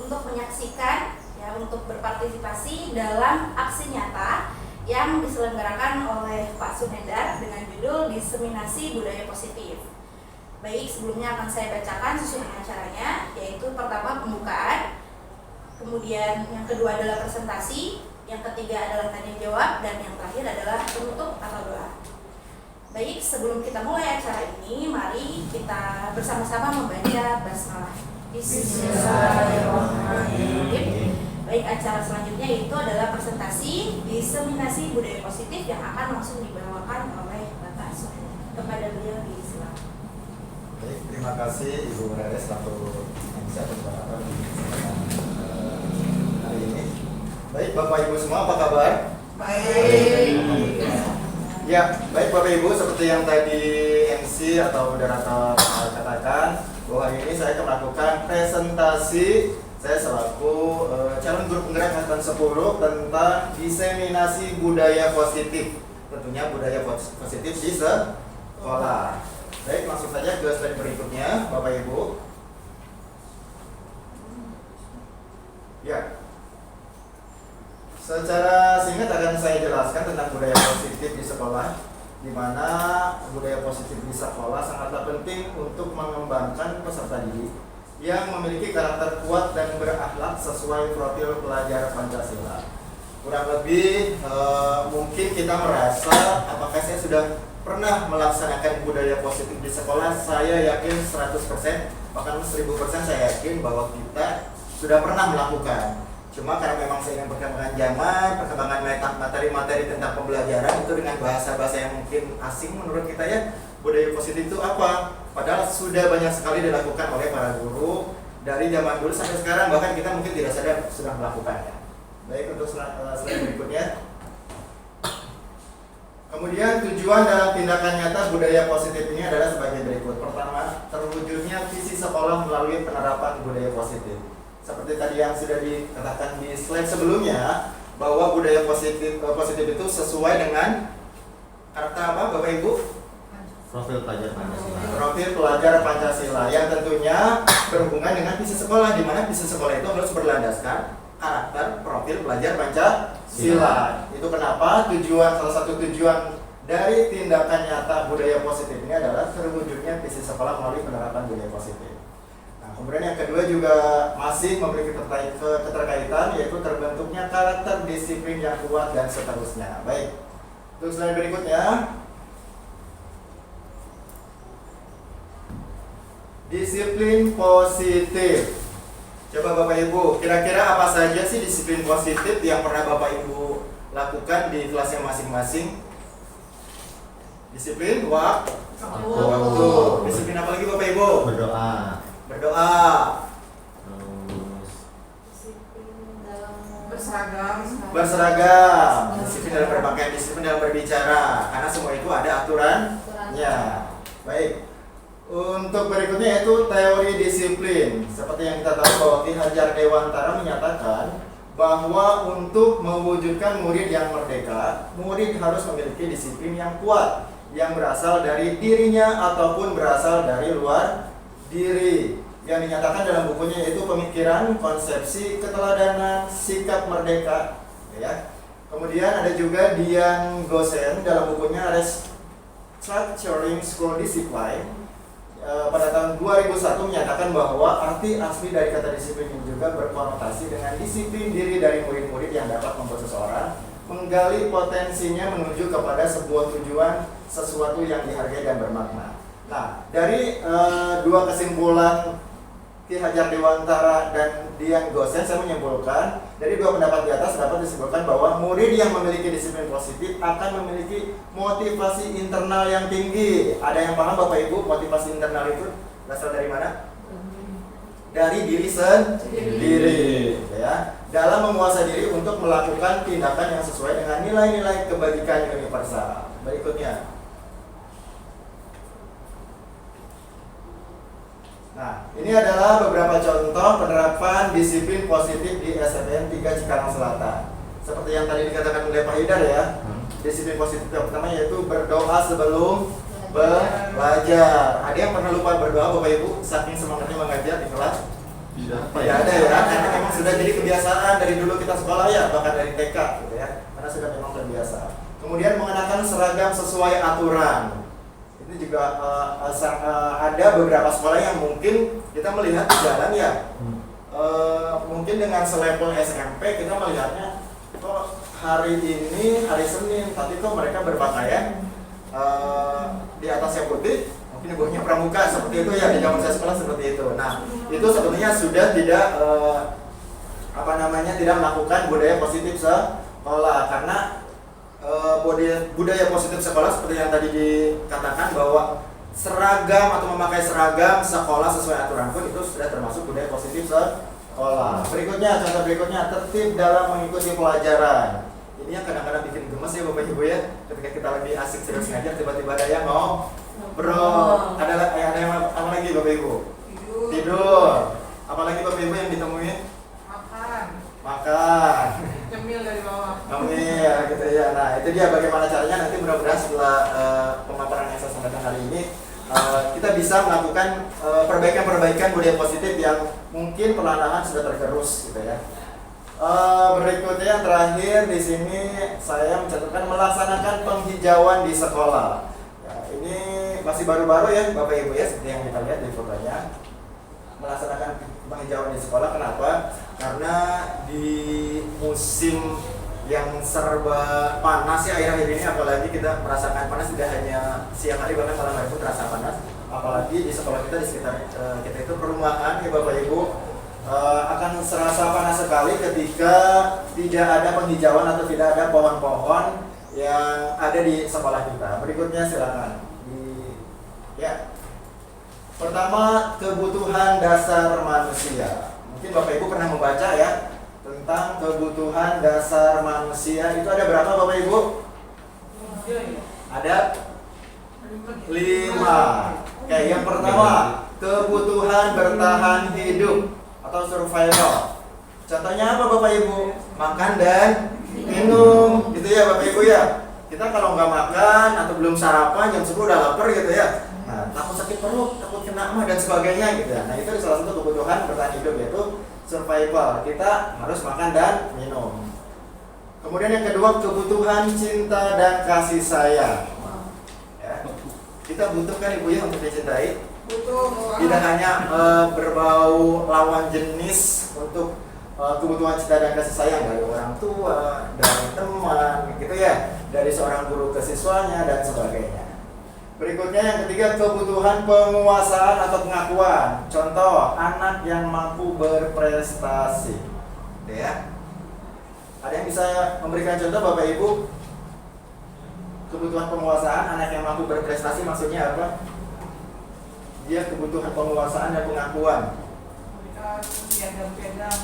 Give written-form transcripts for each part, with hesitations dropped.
untuk menyaksikan ya, untuk berpartisipasi dalam aksi nyata yang diselenggarakan oleh Pak Sunhendar dengan judul Diseminasi Budaya Positif. Baik, sebelumnya akan saya bacakan susunan acaranya, yaitu pertama pembukaan, kemudian yang kedua adalah presentasi, yang ketiga adalah tanya jawab, dan yang terakhir adalah penutup atau doa. Baik, sebelum kita mulai acara ini, mari kita bersama-sama membaca basmalah. Bismillahirrahmanirrahim. Baik, acara selanjutnya itu adalah presentasi Diseminasi Budaya Positif yang akan langsung dibawakan oleh Bapak Sunhendar. Kepada beliau disilakan. Baik, terima kasih Ibu Rere selaku yang bisa berbicara di kesempatan hari ini. Baik, Bapak Ibu semua, apa kabar? Baik. Ya, baik Bapak Ibu, seperti yang tadi MC atau moderator katakan, bahwa hari ini saya akan melakukan presentasi. Saya selaku calon guru penggerak angkatan 10 tentang diseminasi budaya positif. Tentunya budaya positif di sekolah. Baik, langsung saja ke slide berikutnya, Bapak Ibu. Ya, secara singkat akan saya jelaskan tentang budaya positif di sekolah, di mana budaya positif di sekolah sangatlah penting untuk mengembangkan peserta didik yang memiliki karakter kuat dan berakhlak sesuai profil pelajar Pancasila. Kurang lebih mungkin kita merasa apakah saya sudah pernah melaksanakan budaya positif di sekolah. Saya yakin 100%, bahkan 1000% saya yakin bahwa kita sudah pernah melakukan. Cuma karena memang seiring perkembangan zaman, perkembangan materi-materi tentang pembelajaran itu dengan bahasa-bahasa yang mungkin asing menurut kita ya, budaya positif itu apa? Padahal sudah banyak sekali dilakukan oleh para guru dari zaman dulu sampai sekarang, bahkan kita mungkin tidak sadar sudah melakukannya. Baik, untuk slide berikutnya. Kemudian tujuan dalam tindakan nyata budaya positif ini adalah sebagai berikut. Pertama, terwujudnya visi sekolah melalui penerapan budaya positif. Seperti tadi yang sudah dikatakan di slide sebelumnya, bahwa budaya positif itu sesuai dengan karakter apa Bapak Ibu? Profil pelajar Pancasila. Profil pelajar Pancasila yang tentunya berhubungan dengan visi sekolah, di mana visi sekolah itu harus berlandaskan karakter profil pelajar Pancasila. Itu kenapa salah satu tujuan dari tindakan nyata budaya positif ini adalah terwujudnya visi sekolah melalui penerapan budaya positif. Nah, kemudian yang kedua juga masih memiliki keterkaitan, yaitu terbentuknya karakter disiplin yang kuat dan seterusnya. Baik, untuk slide berikutnya. Disiplin positif. Coba Bapak Ibu, kira-kira apa saja sih disiplin positif yang pernah Bapak Ibu lakukan di kelasnya masing-masing? Disiplin waktu. Disiplin apa lagi Bapak Ibu? Berdoa. Terus Disiplin dalam berseragam. Disiplin dalam berpakaian, disiplin dalam berbicara. Karena semua itu ada aturannya. Baik. Untuk berikutnya yaitu teori disiplin. Seperti yang kita tahu bahwa Ki Hajar Dewantara menyatakan bahwa untuk mewujudkan murid yang merdeka, murid harus memiliki disiplin yang kuat yang berasal dari dirinya ataupun berasal dari luar diri. Yang dinyatakan dalam bukunya yaitu Pemikiran, Konsepsi, Keteladanan, Sikap Merdeka. Ya. Kemudian ada juga Dian Gosen dalam bukunya Restructuring School Discipline. Pada tahun 2001 menyatakan bahwa arti asli dari kata disiplin ini juga berkonotasi dengan disiplin diri dari murid-murid yang dapat membuat seseorang menggali potensinya menuju kepada sebuah tujuan, sesuatu yang dihargai dan bermakna. Nah, dari dua kesimpulan Ki Hajar Dewantara dan Dian Gosen, saya menyimpulkan dari dua pendapat di atas dapat disimpulkan bahwa murid yang memiliki disiplin positif akan memiliki motivasi internal yang tinggi. Ada yang paham Bapak Ibu motivasi internal itu berasal dari mana? Dari diri sendiri, ya. Dalam menguasai diri untuk melakukan tindakan yang sesuai dengan nilai-nilai kebajikan universal. Berikutnya. Nah, ini adalah beberapa contoh penerapan disiplin positif di SMN 3 Cikarang Selatan. Seperti yang tadi dikatakan oleh Pak Hidar ya, disiplin positif yang pertama yaitu berdoa sebelum belajar. Ada yang pernah lupa berdoa Bapak Ibu saking semangatnya mengajar di kelas? Tidak ada ya, karena memang sudah jadi kebiasaan dari dulu kita sekolah ya, bahkan dari TK gitu ya, karena sudah memang terbiasa. Kemudian mengenakan seragam sesuai aturan. Ini juga ada beberapa sekolah yang mungkin kita melihat di jalan ya, mungkin dengan selevel SMP kita melihatnya kok hari ini hari Senin, tapi kok mereka berpakaian di atasnya putih, mungkin di bawahnya pramuka seperti itu ya, di zaman saya sekolah seperti itu. Nah, itu sebetulnya sudah tidak tidak melakukan budaya positif sekolah, karena budaya positif sekolah seperti yang tadi dikatakan bahwa seragam atau memakai seragam sekolah sesuai aturan pun itu sudah termasuk budaya positif sekolah. Berikutnya, contoh berikutnya, tertib dalam mengikuti pelajaran. Ini yang kadang-kadang bikin gemes ya Bapak Ibu ya, ketika kita lagi asik serius ngajar tiba-tiba ada yang ngobrol. Ada yang apa lagi Bapak Ibu? Tidur. Apalagi Bapak Ibu yang ditemuin? Makan. Cemil dari bawah. Cemil gitu ya. Nah, itu dia bagaimana caranya, nanti mudah-mudahan setelah pemaparan yang saya sampaikan hari ini kita bisa melakukan perbaikan-perbaikan budaya positif yang mungkin perlahan-lahan sudah tergerus gitu ya. Berikutnya yang terakhir di sini saya mencatatkan melaksanakan penghijauan di sekolah. Ya, ini masih baru-baru ya Bapak Ibu ya, seperti yang kita lihat di fotonya. Melaksanakan penghijauan di sekolah, kenapa? Karena di musim yang serba panas ya akhir-akhir ini, apalagi kita merasakan panas tidak hanya siang hari, bahkan malam hari pun terasa panas. Apalagi di sekolah kita, di sekitar kita itu perumahan ya Bapak Ibu, akan serasa panas sekali ketika tidak ada penghijauan atau tidak ada pohon-pohon yang ada di sekolah kita. Berikutnya silakan. Ya. Pertama, kebutuhan dasar manusia. Mungkin Bapak Ibu pernah membaca ya tentang kebutuhan dasar manusia. Itu ada berapa Bapak Ibu? Ada 5. Oke, yang pertama, kebutuhan bertahan hidup atau survival. Contohnya apa Bapak Ibu? Makan dan minum, gitu ya Bapak Ibu ya. Kita kalau nggak makan atau belum sarapan jam 10 udah lapar gitu ya. Nah, takut sakit perut, takut kena mah dan sebagainya gitu ya. Nah, itu salah satu kebutuhan bertahan hidup, yaitu survival. Kita harus makan dan minum. Kemudian yang kedua, kebutuhan cinta dan kasih sayang. Ya. Kita butuh kan Ibu ya untuk dicintai? Butuh. Tidak hanya berbau lawan jenis untuk kebutuhan cinta dan kasih sayang dari orang tua, dari teman, gitu ya, dari seorang guru ke siswanya dan sebagainya. Berikutnya yang ketiga, kebutuhan penguasaan atau pengakuan. Contoh, anak yang mampu berprestasi. Ya. Ada yang bisa memberikan contoh Bapak Ibu? Kebutuhan penguasaan, anak yang mampu berprestasi maksudnya apa? Dia kebutuhan penguasaan dan pengakuan. Piagam-piagam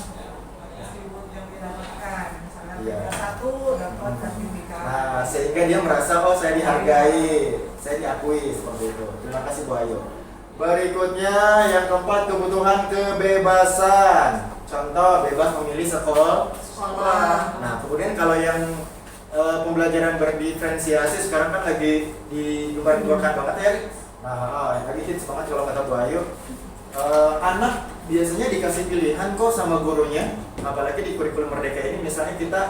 atribut yang didapatkan. Misalnya Iya. satu dapat sertifikat. Nah, sehingga dia merasa oh saya dihargai, saya diakui seperti itu. Terima kasih Bu Ayu. Berikutnya yang keempat, kebutuhan kebebasan. Contoh, bebas memilih sekolah. Nah, kemudian kalau yang pembelajaran berdiferensiasi sekarang kan lagi digembar-gemborkan banget ya. Nah, yang lagi hits banget kalau kata Bu Ayu. Anak biasanya dikasih pilihan kok sama gurunya, apalagi di kurikulum Merdeka ini. Misalnya kita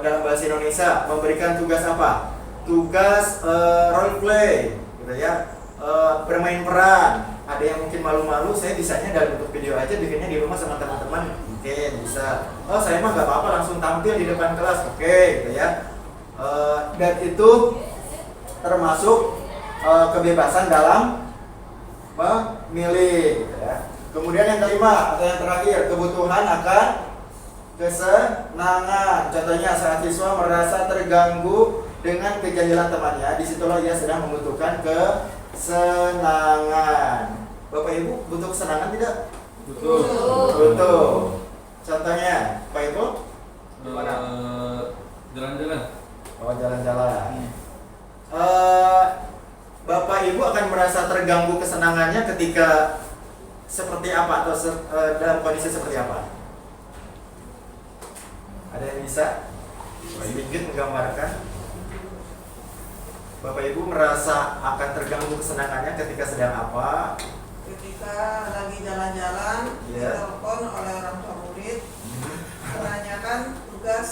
dalam bahasa Indonesia memberikan tugas apa? Tugas role play, gitu ya, bermain peran. Ada yang mungkin malu-malu, saya bisanya dalam bentuk video aja, bikinnya di rumah sama teman-teman, oke, bisa. Oh saya mah nggak apa-apa, langsung tampil di depan kelas, oke, gitu ya. Dan itu termasuk kebebasan dalam memilih, gitu ya. Kemudian yang kelima atau yang terakhir, kebutuhan akan kesenangan. Contohnya saat siswa merasa terganggu dengan kejahilan temannya, disitulah ia sedang membutuhkan kesenangan. Bapak Ibu butuh kesenangan tidak? Butuh. Contohnya, Pak Ibu? Gimana? Jalan-jalan. Oh, jalan-jalan. Bapak Ibu akan merasa terganggu kesenangannya ketika seperti apa atau dalam kondisi seperti apa? Ada yang bisa sedikit menggambarkan? Bapak Ibu merasa akan terganggu kesenangannya ketika sedang apa? ketika lagi jalan-jalan Iya. ditelepon oleh orang tua murid menanyakan tugas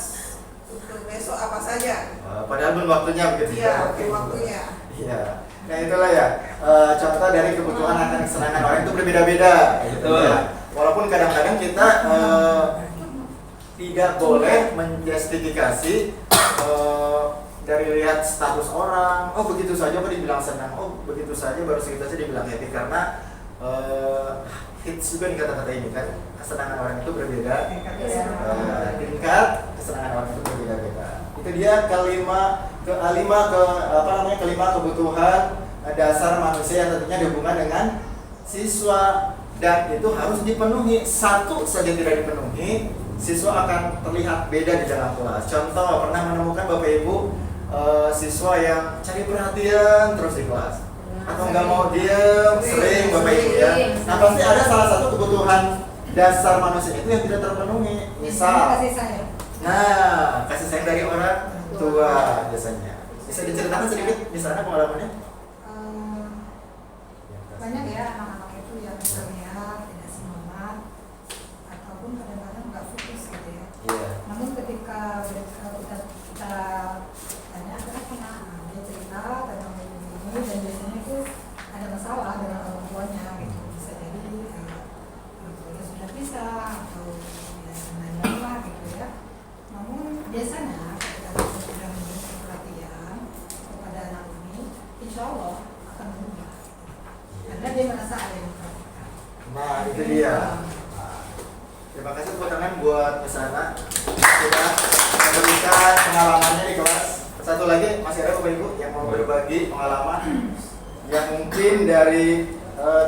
untuk besok apa saja. Padahal belum waktunya begitu Iya, Oke. waktunya. Iya. Nah itulah ya contoh dari kebutuhan akan kesenangan orang itu berbeda-beda. Gitu Betul. ya. Walaupun kadang-kadang kita tidak boleh menjustifikasi dari lihat status orang. Oh begitu saja kok dibilang senang. Oh begitu saja baru segitu saja dibilang happy karena hits juga nih kata-kata ini kan. Kesenangan orang itu berbeda. Tingkat kesenangan orang itu berbeda-beda. Itu dia kelima kebutuhan dasar manusia yang tentunya dihubungkan dengan siswa, dan itu harus dipenuhi. Satu saja tidak dipenuhi, siswa akan terlihat beda di dalam kelas. Contoh, pernah menemukan Bapak Ibu siswa yang cari perhatian terus di kelas, atau nggak mau diam, sering Bapak Ibu ya. Nah pasti ada salah satu kebutuhan dasar manusia itu yang tidak terpenuhi. Misal, kasih sayang. nah kasih sayang dari orang tua biasanya. Bisa diceritakan sedikit misalnya pengalamannya? Banyak ya anak-anak itu yang terlihat tidak semangat ataupun kadang-kadang nggak fokus gitu ya. Iya. Namun ketika kita tanya kenapa, nah, dia cerita tentang ini dan biasanya itu ada masalah dengan orang tuanya gitu. Bisa jadi orang tuanya sudah pisah atau ya lain-lain lah gitu ya. Namun biasanya ketika kita sudah memberikan perhatian kepada anak ini, insya Allah akan berubah. Karena dia merasa ada yang memperhatikan. Nah itu dia. Terima kasih tepuk tangan buat Pesana sudah memberikan pengalamannya di kelas. Satu lagi masih ada Bapak Ibu yang mau berbagi pengalaman yang mungkin dari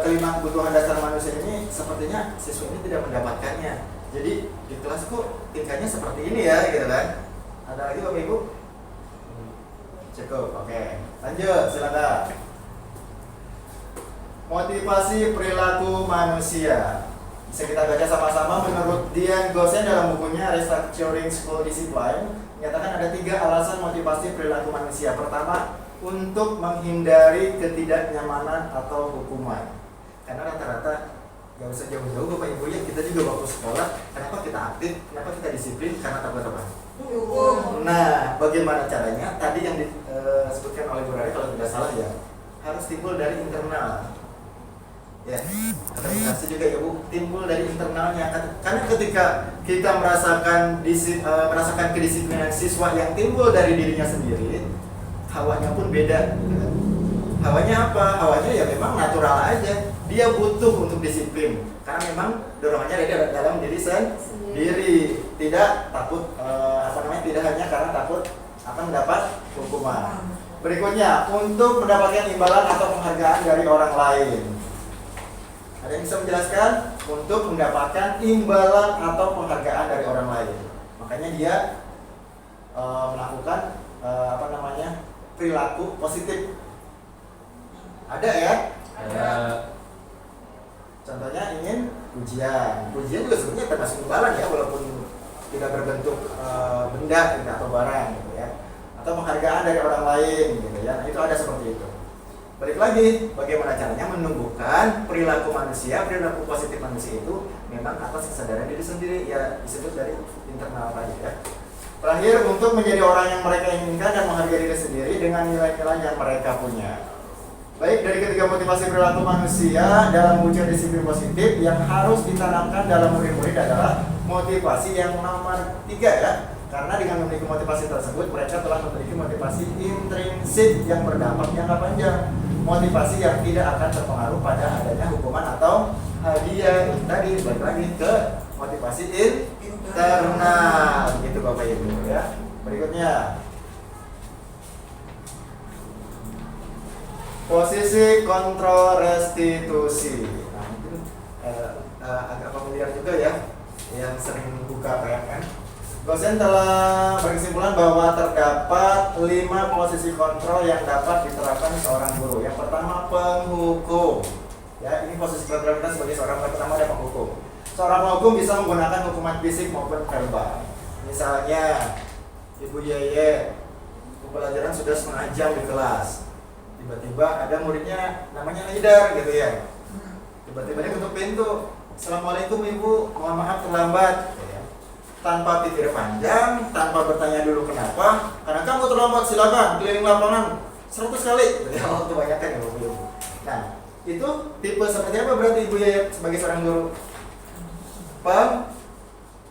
kelima kebutuhan dasar manusia ini sepertinya siswa ini tidak mendapatkannya. Jadi di kelas kok tingkatnya seperti ini ya gitu kan. Ada lagi Bapak Ibu? Cukup, oke. Lanjut, silakan. Motivasi perilaku manusia. Bisa kita baca sama-sama. Menurut Dian Gosen dalam bukunya Restructuring School Discipline menyatakan ada 3 alasan motivasi perilaku manusia. Pertama, untuk menghindari ketidaknyamanan atau hukuman. Karena rata-rata gak usah jauh-jauh Bapak Ibu ya, kita juga waktu sekolah, kenapa kita aktif, kenapa kita disiplin, karena takut apa? Hukum. Nah, bagaimana caranya? Tadi yang disebutkan oleh Bu Rari kalau tidak salah ya, harus timbul dari internal. Ya, adaptasi juga ya Bu, timbul dari internalnya. Karena ketika kita merasakan kedisiplinan siswa yang timbul dari dirinya sendiri, hawanya pun beda. Gitu kan. Hawanya apa? Hawanya ya memang natural aja. Dia butuh untuk disiplin karena memang dorongannya ada dalam diri sendiri. Tidak takut tidak hanya karena takut akan mendapat hukuman. Berikutnya, untuk mendapatkan imbalan atau penghargaan dari orang lain. Ada yang bisa menjelaskan? Untuk mendapatkan imbalan atau penghargaan dari orang lain. Makanya dia melakukan perilaku positif. Ada ya? Ada. Contohnya ingin pujian. Pujian juga sebenarnya termasuk imbalan ya, walaupun tidak berbentuk benda gitu, atau barang gitu ya. Atau penghargaan dari orang lain gitu ya. Nah, itu ada seperti itu. Balik lagi, bagaimana caranya menumbuhkan perilaku positif manusia itu memang atas kesadaran diri sendiri, ya disebut dari internal tadi ya. Terakhir, untuk menjadi orang yang mereka inginkan dan menghargai diri sendiri dengan nilai-nilai yang mereka punya. Baik, dari ketiga motivasi perilaku manusia dalam wujud disiplin positif yang harus ditanamkan dalam murid-murid adalah motivasi yang nomor 3 ya. Karena dengan memiliki motivasi tersebut, mereka telah memiliki motivasi intrinsik yang berdampak jangka panjang. Motivasi yang tidak akan terpengaruh pada adanya hukuman atau hadiah. Tadi balik lagi ke motivasi internal, gitu Bapak Ibu ya. Berikutnya, posisi kontrol restitusi. Nah, mungkin agak familiar juga ya, yang sering buka PMN. Dosen telah berkesimpulan bahwa terdapat 5 posisi kontrol yang dapat diterapkan seorang guru. Yang pertama, penghukum. Ya, ini posisi kontrol kita sebagai seorang guru. Pertama ada penghukum. Seorang penghukum bisa menggunakan hukuman fisik maupun verbal. Misalnya, Ibu Yeye, pembelajaran sudah setengah jam di kelas. Tiba-tiba ada muridnya namanya Haidar gitu ya. Tiba-tiba dia ketuk pintu, Assalamualaikum Ibu, mohon maaf terlambat. Tanpa pikir panjang, tanpa bertanya dulu kenapa, karena kamu terlambat silakan keliling lapangan 100 kali. Ya, kebanyakan ya Bu. Nah, itu tipe seperti apa berarti Ibu Yayat sebagai seorang guru?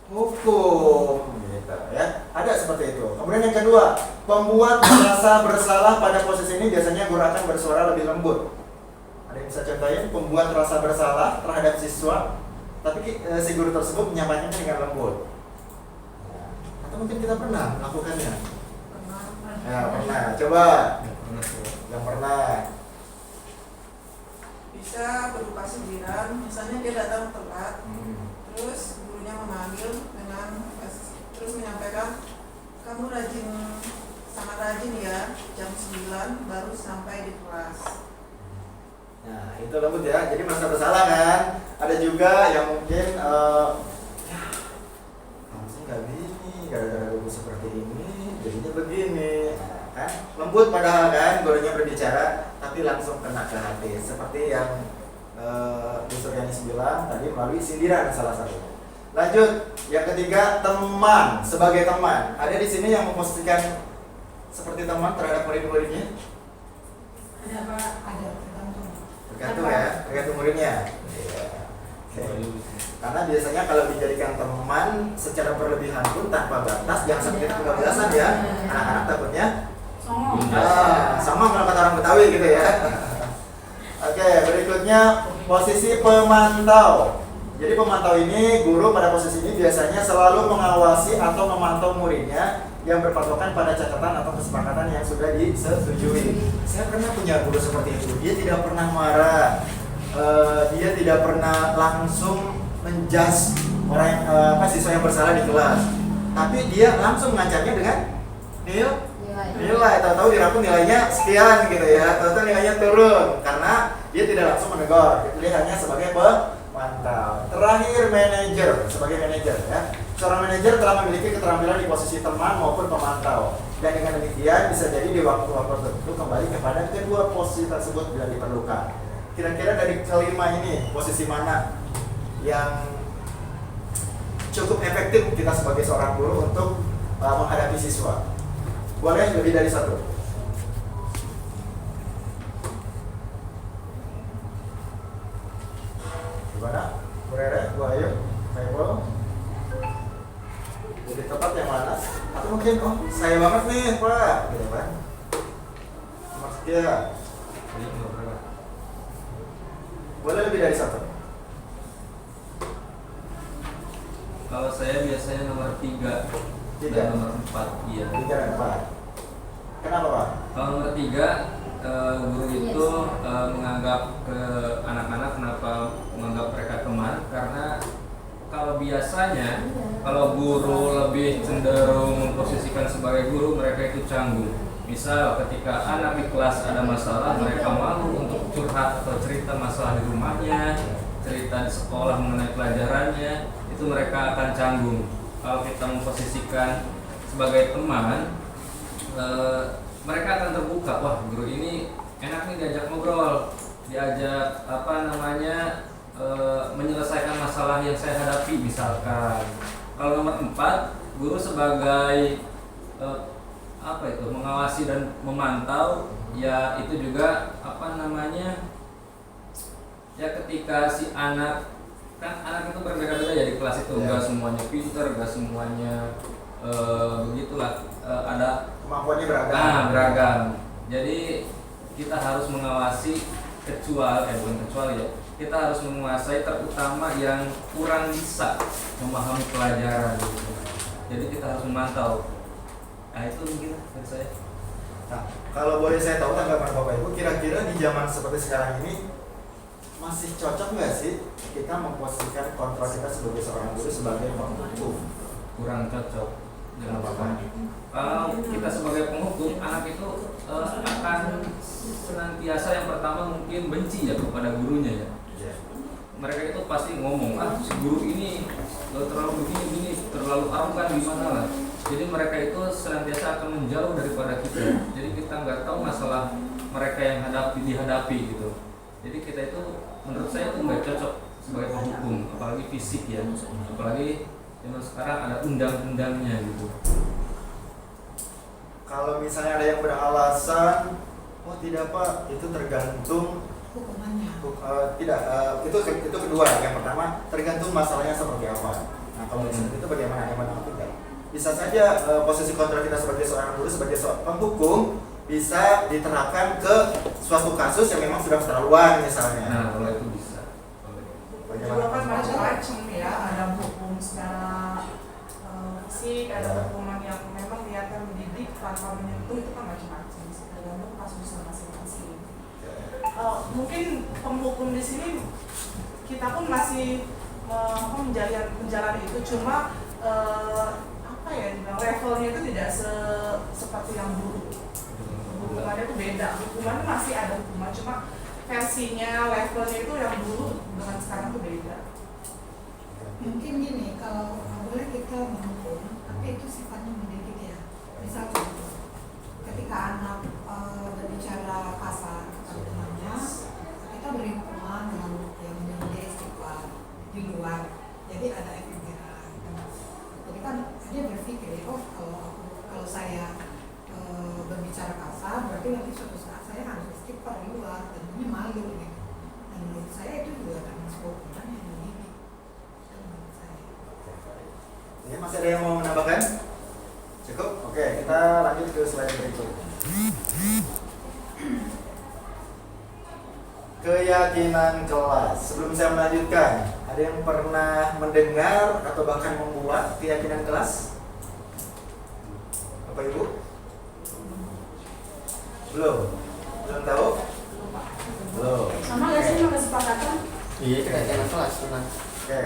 Penghukum, gitu ya. Ada seperti itu. Kemudian yang kedua, pembuat merasa bersalah. Pada posisi ini biasanya guru akan bersuara lebih lembut. Ada yang bisa contohin pembuat rasa bersalah terhadap siswa, tapi si guru tersebut menyampaikannya dengan lembut. Atau mungkin kita pernah melakukannya. Ya, pernah. Coba. Yang pernah. Bisa berupa sindiran, misalnya dia datang telat, terus gurunya memanggil terus menyampaikan, kamu sangat rajin ya, jam 9 baru sampai di kelas. Nah, itu lembut ya. Jadi merasa bersalah kan. Ada juga yang mungkin langsung nggak gini, gara-gara guru seperti ini, jadinya begini. Nah, kan lembut padahal kan gurunya berbicara, tapi langsung kena ke hati. Seperti yang Bu Suryanis bilang tadi melalui sindiran salah satunya. Lanjut, yang ketiga teman. Sebagai teman, ada di sini yang memposisikan seperti teman terhadap murid-muridnya. Ada Pak, ada tergantung. Tergantung ya, tergantung muridnya. Iya. Oke. Karena biasanya kalau dijadikan teman secara berlebihan pun tanpa batas, jangan sampai kita kebablasan ya. Anak-anak takutnya sama melakukan orang Betawi gitu ya. Oke, berikutnya posisi pemantau. Jadi pemantau ini, guru pada posisi ini biasanya selalu mengawasi atau memantau muridnya yang berpatokan pada catatan atau kesepakatan yang sudah disetujui. Saya pernah punya guru seperti itu. Dia tidak pernah marah, dia tidak pernah langsung menjudge orang siswa yang bersalah di kelas. Tapi dia langsung mengancamnya dengan nilai. Tahu-tahu dirapun nilainya sekian gitu ya. Tahu-tahu nilainya turun karena dia tidak langsung menegur. Dia hanya sebagai pemantau. Terakhir manajer, sebagai manajer ya. Seorang manajer telah memiliki keterampilan di posisi teman maupun pemantau. Dan dengan demikian bisa jadi di waktu-waktu tertentu kembali kepada kedua posisi tersebut bila diperlukan. Kira-kira dari kelima ini posisi mana yang cukup efektif kita sebagai seorang guru untuk menghadapi siswa? Boleh lebih dari satu. Gimana? Bu Rere, Bu Ayu, Pak Ibu? Jadi tepat yang mana? Atau mungkin, saya banget nih Pak, gitu kan? Maksudnya boleh lebih dari satu. Kalau saya biasanya nomor 3 dan nomor 4, iya. 3 dan 4. Kenapa Pak? Kalau nomor 3, guru itu menganggap ke anak-anak, kenapa menganggap mereka teman? Karena kalau biasanya kalau guru lebih cenderung memposisikan sebagai guru, mereka itu canggung. Misal ketika anak di kelas ada masalah, mereka malu untuk curhat atau cerita masalah di rumahnya, cerita di sekolah mengenai pelajarannya, itu mereka akan canggung. Kalau kita memposisikan sebagai teman, mereka akan terbuka. Wah, guru ini enak nih diajak ngobrol, diajak menyelesaikan masalah yang saya hadapi misalkan. Kalau nomor 4, guru sebagai mengawasi dan memantau, ya itu juga ya ketika si anak itu berbeda-beda ya di kelas itu, enggak semuanya pintar, enggak semuanya begitulah, ada Kemampuannya beragam. beragam. Jadi kita harus mengawasi kita harus menguasai terutama yang kurang bisa memahami pelajaran gitu. Jadi kita harus memantau. Nah itu mungkin dari saya. Nah, kalau boleh saya tahu tanggapan Bapak Ibu, kira-kira di zaman seperti sekarang ini masih cocok nggak sih kita memposisikan kontrol kita sebagai seorang guru sebagai penghukum? Kurang cocok. Kenapa Pak? Kalau kita sebagai penghukum, anak itu akan senantiasa yang pertama mungkin benci ya kepada gurunya ya. Mereka itu pasti ngomong, si guru ini terlalu begini, terlalu arogan gimana lah. Jadi mereka itu senantiasa akan menjauh daripada kita. Jadi kita nggak tahu masalah mereka yang dihadapi gitu. Jadi kita itu menurut saya itu nggak cocok sebagai penghukum, apalagi fisik ya, apalagi zaman sekarang ada undang-undangnya gitu. Kalau misalnya ada yang beralasan, oh tidak Pak, itu tergantung Hukumannya. itu kedua. Yang pertama tergantung masalahnya seperti apa. Nah kalau misalnya itu bagaimana tidak. Bisa saja posisi kontrol kita sebagai seorang guru, sebagai seorang penghukum bisa diterapkan ke suatu kasus yang memang sudah keterlaluan misalnya. Nah kalau itu bisa. Juga kan macam-macam ya, ada hukum secara fisik, ada hukuman yang memang kelihatan mendidik tanpa menyentuh, itu kan macam-macam, tergantung kasusnya masing-masing. Mungkin penghukum di sini kita pun masih menjalani itu, cuma levelnya itu tidak seperti yang dulu. Hukumannya itu beda, hukumannya masih ada hukuman, cuma versinya, levelnya itu yang dulu dengan sekarang itu beda. Mungkin gini, kalau boleh kita menghukum, tapi itu sifatnya mendidik ya. Misalnya ketika anak berbicara kasar kepada temannya, kita beri hukuman yang menjadi dia istighfar di luar. Jadi ada efek jerah. Jadi kan dia berpikir, oh kalau saya berbicara kasar, berarti nanti suatu saat saya harus istighfar di luar, tentunya malu gitu. Dan menurut saya itu juga termasuk hukuman yang mendidik. Itu menurut saya. Ini masih ada yang mau menambahkan? Cukup? Oke, kita lanjut ke slide berikut. Keyakinan kelas. Sebelum saya melanjutkan, ada yang pernah mendengar atau bahkan membuat keyakinan kelas? Bapak Ibu? Belum? Belum tahu? Belum. Sama nggak sih sama kesepakatan? Iya, keyakinan kelas benar. Oke.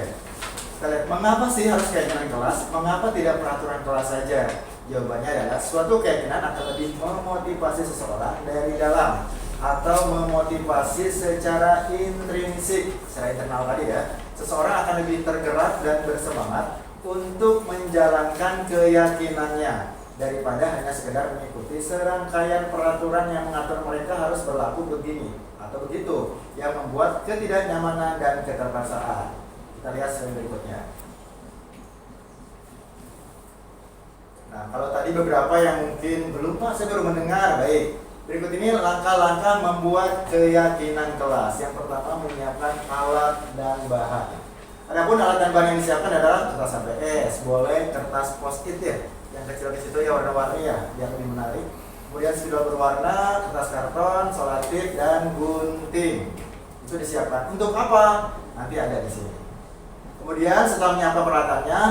Kita lihat, mengapa sih harus keyakinan kelas? Mengapa tidak peraturan kelas saja? Jawabannya adalah suatu keyakinan akan lebih memotivasi seseorang dari dalam atau memotivasi secara intrinsik, secara internal tadi ya. Seseorang akan lebih tergerak dan bersemangat untuk menjalankan keyakinannya daripada hanya sekedar mengikuti serangkaian peraturan yang mengatur mereka harus berlaku begini atau begitu, yang membuat ketidaknyamanan dan keterpaksaan. Kita lihat slide berikutnya. Nah, kalau tadi beberapa yang mungkin belum Pak, saya baru mendengar, baik. Berikut ini langkah-langkah membuat keyakinan kelas. Yang pertama, menyiapkan alat dan bahan. Adapun alat dan bahan yang disiapkan adalah kertas HPS, boleh kertas post-it ya, yang kecil-kecil itu ya warna-warni ya, biar lebih menarik. Kemudian spidol berwarna, kertas karton, selotip, dan gunting. Itu disiapkan. Untuk apa? Nanti ada di sini. Kemudian setelah menyiapkan peralatannya,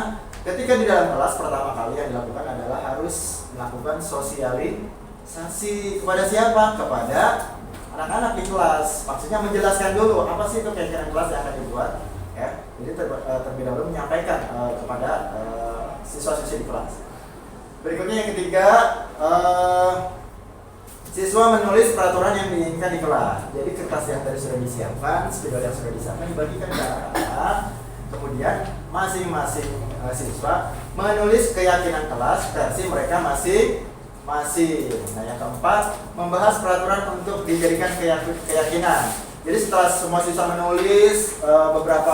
ketika di dalam kelas pertama kali yang dilakukan adalah harus melakukan sosialisasi kepada siapa? Kepada anak-anak di kelas. Maksudnya menjelaskan dulu apa sih itu keyakinan kelas yang akan dibuat. Ya, jadi terlebih dahulu menyampaikan kepada siswa-siswi di kelas. Berikutnya yang ketiga, siswa menulis peraturan yang diinginkan di kelas. Jadi kertas yang tadi sudah disiapkan, spidol yang sudah disiapkan dibagikan ke anak-anak. Kemudian masing-masing siswa menulis keyakinan kelas versi mereka masing-masing. Nah yang keempat, membahas peraturan untuk dijadikan keyakinan. Jadi setelah semua siswa menulis beberapa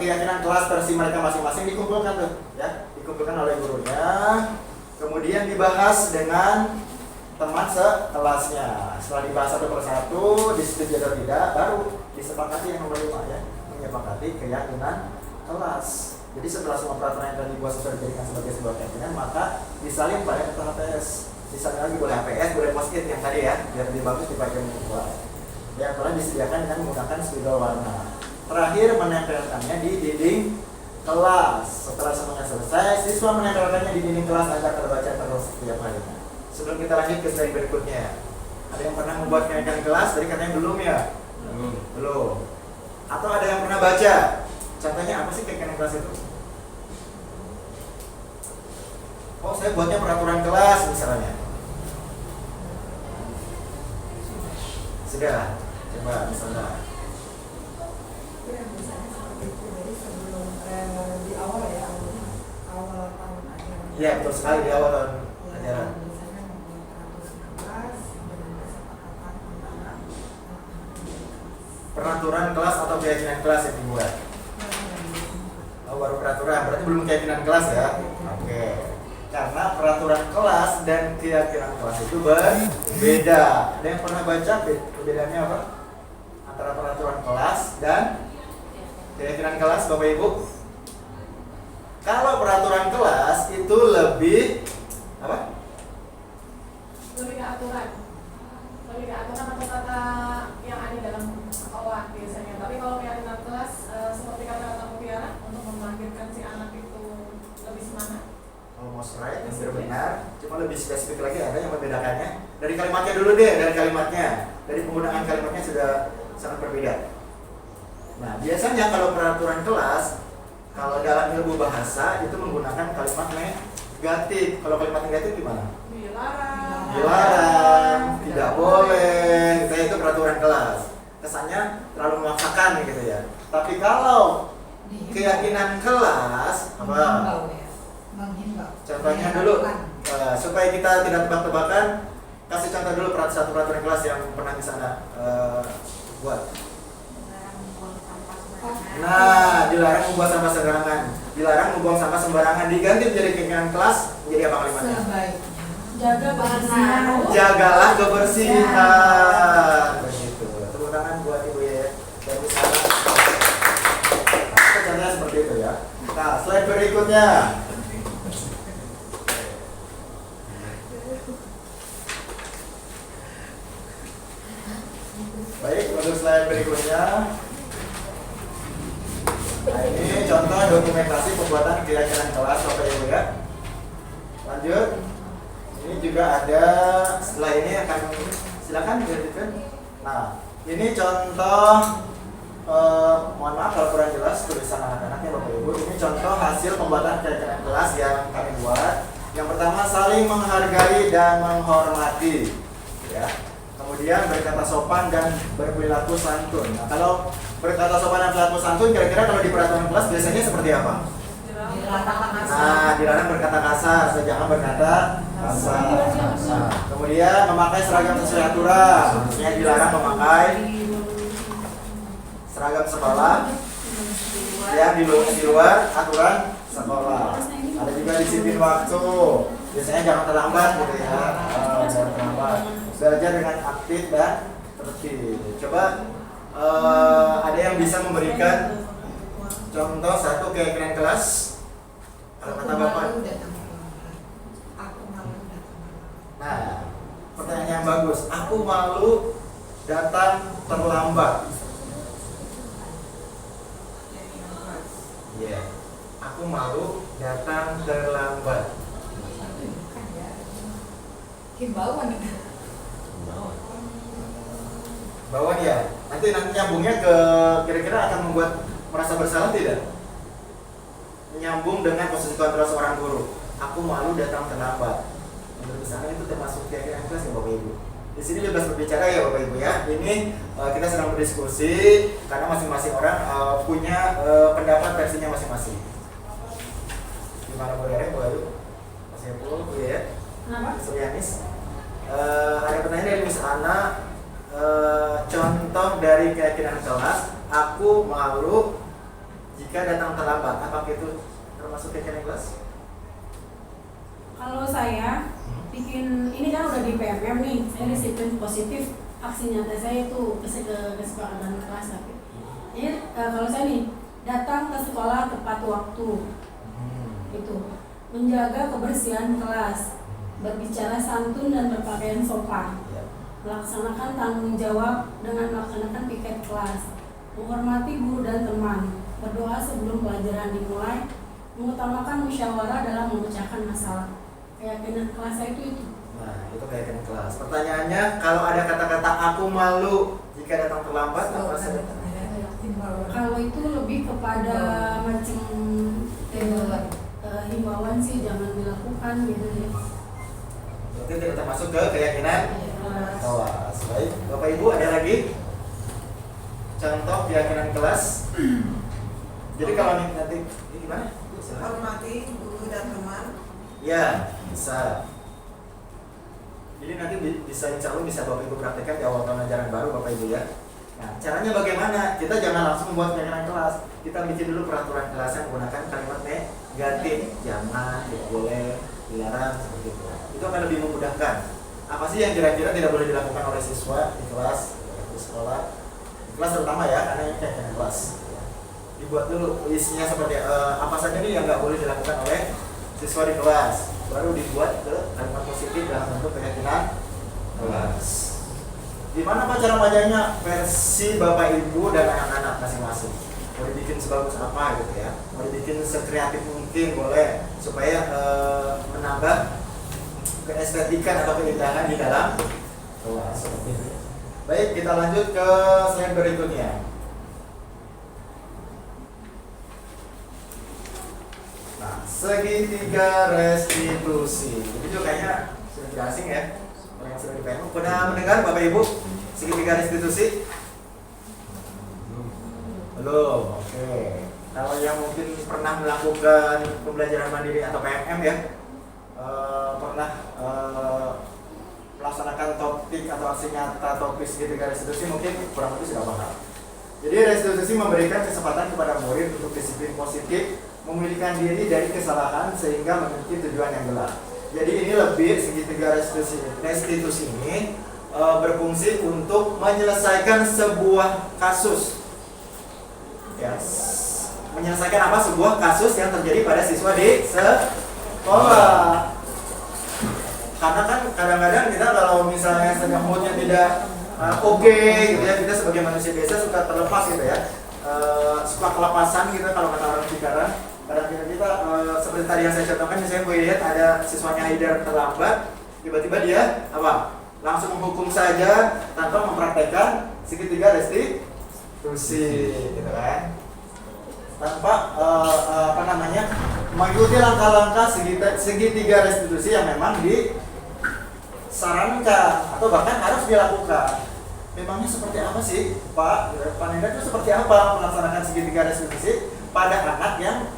keyakinan kelas versi mereka masing-masing dikumpulkan tuh, ya, dikumpulkan oleh gurunya, kemudian dibahas dengan teman sekelasnya. Setelah dibahas satu persatu, disetujui atau tidak, baru disepakati yang nomor 5 ya, menyepakati keyakinan kelas. Jadi setelah semua peraturan yang telah dibuat sudah dijadikan sebagai sebuah keyakinan, maka disalin pada kertas HPS. Disalin lagi boleh HPS, boleh post-it yang tadi ya, biar lebih bagus dipakai membuat. Yang telah disediakan dengan menggunakan spidol warna. Terakhir menempelkannya di dinding kelas. Setelah semuanya selesai, siswa menempelkannya di dinding kelas agar terbaca terus setiap harinya. Sebelum kita lanjut ke slide berikutnya, ada yang pernah membuat keyakinan kelas? Tadi katanya belum ya? Belum. Atau ada yang pernah baca? Contohnya apa sih keyakinan kelas itu? Oh, saya buatnya peraturan kelas misalnya. Sudah. Coba misalnya. Itu yang misalnya seperti itu, jadi sebelum di awal ya, awal tahun ajaran. Iya, betul sekali di awal tahun ajaran. Misalnya membuat peraturan kelas dengan kesepakatan antara anak-anak di kelas. peraturan kelas atau keyakinan kelas yang dibuat? Oh, baru peraturan, berarti belum keyakinan kelas ya? Oke. Karena peraturan kelas dan keyakinan kelas itu berbeda. Ada yang pernah baca perbedaannya apa? Antara peraturan kelas dan keyakinan kelas, Bapak Ibu? Kalau peraturan kelas itu lebih apa? Lebih ke aturan atau kata yang ada dalam sekolah biasanya. Tapi kalau keyakinan kelas seperti kata-kata Mutiara untuk membangkitkan si anak itu lebih semangat. Almost right, hampir benar. Cuma lebih spesifik lagi ada yang membedakannya. Dari kalimatnya dulu deh, dari kalimatnya. Dari penggunaan kalimatnya sudah sangat berbeda. Nah, biasanya kalau peraturan kelas, kalau dalam ilmu bahasa itu menggunakan kalimat negatif. Kalau kalimat negatif gimana? Dilarang, tidak boleh. Itu peraturan kelas. Kesannya terlalu memaksakan gitu ya. Tapi kalau keyakinan kelas apa? Menghimbau. Contohnya dulu, supaya kita tidak tebak-tebakan, kasih contoh dulu satu peraturan kelas yang pernah di sana buat. Nah, dilarang membuang sampah sembarangan. Dilarang membuang sampah sembarangan diganti menjadi keyakinan kelas, menjadi apa kalimatnya? Sebaiknya Jaga kebersihan. Jagalah kebersihan. Begitu. Tepuk tangan buat Ibu ya. Dari sana. Contohnya seperti itu ya. Nah, slide berikutnya. Baik, untuk slide berikutnya. Nah, ini contoh dokumentasi pembuatan keyakinan kelas Bapak Ibu ya. Lanjut. Ini juga ada, setelah ini akan silakan dilanjutkan. Nah, ini contoh mohon maaf kalau kurang jelas tulisan anak-anaknya Bapak Ibu. Ini contoh hasil pembuatan keyakinan kelas yang kami buat. Yang pertama, saling menghargai dan menghormati ya. Kemudian berkata sopan dan berperilaku santun. Nah, kalau berkata sopan dan berperilaku santun, kira-kira kalau di peraturan kelas biasanya seperti apa? Nah, dilarang berkata kasar, jangan berkata kasar. Nah, kemudian memakai seragam sesuai aturan, maksudnya dilarang memakai seragam sekolah yang di luar aturan sekolah. Ada juga disiplin waktu, biasanya jangan terlambat gitu ya. Jangan terlambat. Belajar dengan aktif dan tertib. Coba ada yang bisa memberikan contoh satu keyakinan kelas? Kalau kata Bapak. Nah, pertanyaan yang bagus. Aku malu datang terlambat. Iya. Yeah. Aku malu datang terlambat. Himbauan. Bawaan ya. Nanti nyambungnya ke kira-kira akan membuat merasa bersalah tidak? Menyambung dengan posisi kontrol seorang guru. Aku malu datang terlambat. Menurut sana itu termasuk keyakinan kelas ya Bapak Ibu. Di sini bebas berbicara ya Bapak Ibu ya. Ini kita sedang berdiskusi karena masing-masing orang punya pendapat versinya masing-masing. Gimana Bu Rere, Bu Ayu, Mas Epul, Bu ya? Kenapa? Suryanis. Ada pertanyaan dari Miss Ana. Contoh dari keyakinan kelas, aku malu jika datang terlambat. Apakah itu termasuk keyakinan kelas? Kalau saya bikin ini kan udah di PMM nih, saya disiplin positif, aksi nyata saya itu kesepakatan kelas tapi. Jadi kalau saya nih datang ke sekolah tepat waktu, itu menjaga kebersihan kelas, berbicara santun dan berpakaian sopan, melaksanakan tanggung jawab dengan melaksanakan piket kelas, menghormati guru dan teman, berdoa sebelum pelajaran dimulai, mengutamakan musyawarah dalam memecahkan masalah. Keyakinan kelas saya itu. Nah, itu keyakinan kelas. Pertanyaannya, kalau ada kata-kata aku malu jika datang terlambat, apa sih? Kalau itu lebih kepada macam himbauan sih, jangan dilakukan gitu ya. Berarti tidak termasuk ke keyakinan kelas. Baik, Bapak Ibu ada lagi contoh keyakinan kelas? Jadi kalau nanti ini gimana? Hormati guru dan teman. Ya, bisa. Jadi nanti bisa insya Allah bisa Bapak Ibu praktekkan di awal tahun ajaran baru Bapak Ibu ya. Nah, caranya bagaimana? Kita jangan langsung membuat keyakinan kelas. Kita bikin dulu peraturan kelas yang menggunakan kalimat negatif. Jangan, tidak boleh, dilarang, seperti itu. Itu akan lebih memudahkan. Apa sih yang kira-kira tidak boleh dilakukan oleh siswa di kelas, di sekolah? Di kelas terutama ya, karena ini keyakinan kelas. Dibuat dulu isinya seperti apa saja nih yang nggak boleh dilakukan oleh siswa di kelas. Baru dibuat ke kalimat positif dalam bentuk keyakinan kelas. Gimana Pak cara bacanya? Versi Bapak Ibu dan anak-anak masing-masing. Mau dibikin sebagus apa gitu ya? Mau dibikin sekreatif mungkin boleh supaya menambah keestetikan atau keindahan di dalam kelas seperti itu. Baik, kita lanjut ke slide berikutnya. Nah, segitiga restitusi. Ini juga kayaknya sudah tidak asing ya. Orang yang sudah di PMU pernah mendengar Bapak Ibu segitiga restitusi? Belum. Oke. Kalau yang mungkin pernah melakukan pembelajaran mandiri atau PMM ya, pernah melaksanakan topik atau aksi nyata topik segitiga restitusi mungkin kurang lebih sudah paham. Jadi restitusi memberikan kesempatan kepada murid untuk disiplin positif, memulihkan diri dari kesalahan sehingga memiliki tujuan yang jelas. Jadi ini lebih segitiga restitusi ini berfungsi untuk menyelesaikan sebuah kasus. Ya, menyelesaikan apa? Sebuah kasus yang terjadi pada siswa di sekolah. Karena kan kadang-kadang kita kalau misalnya sedang moodnya tidak oke gitu ya, kita sebagai manusia biasa suka terlepas gitu ya, suka kelepasan gitu kalau kata orang Cikarang. Kadang-kadang kita seperti tadi yang saya contohkan, misalnya Bu lihat ada siswanya Haidar terlambat, tiba-tiba dia apa? Langsung menghukum saja tanpa mempraktekkan segitiga restitusi gitu kan, tanpa mengikuti langkah-langkah segitiga restitusi yang memang disarankan atau bahkan harus dilakukan. Memangnya seperti apa sih Pak Nenda itu seperti apa melaksanakan segitiga restitusi pada anak yang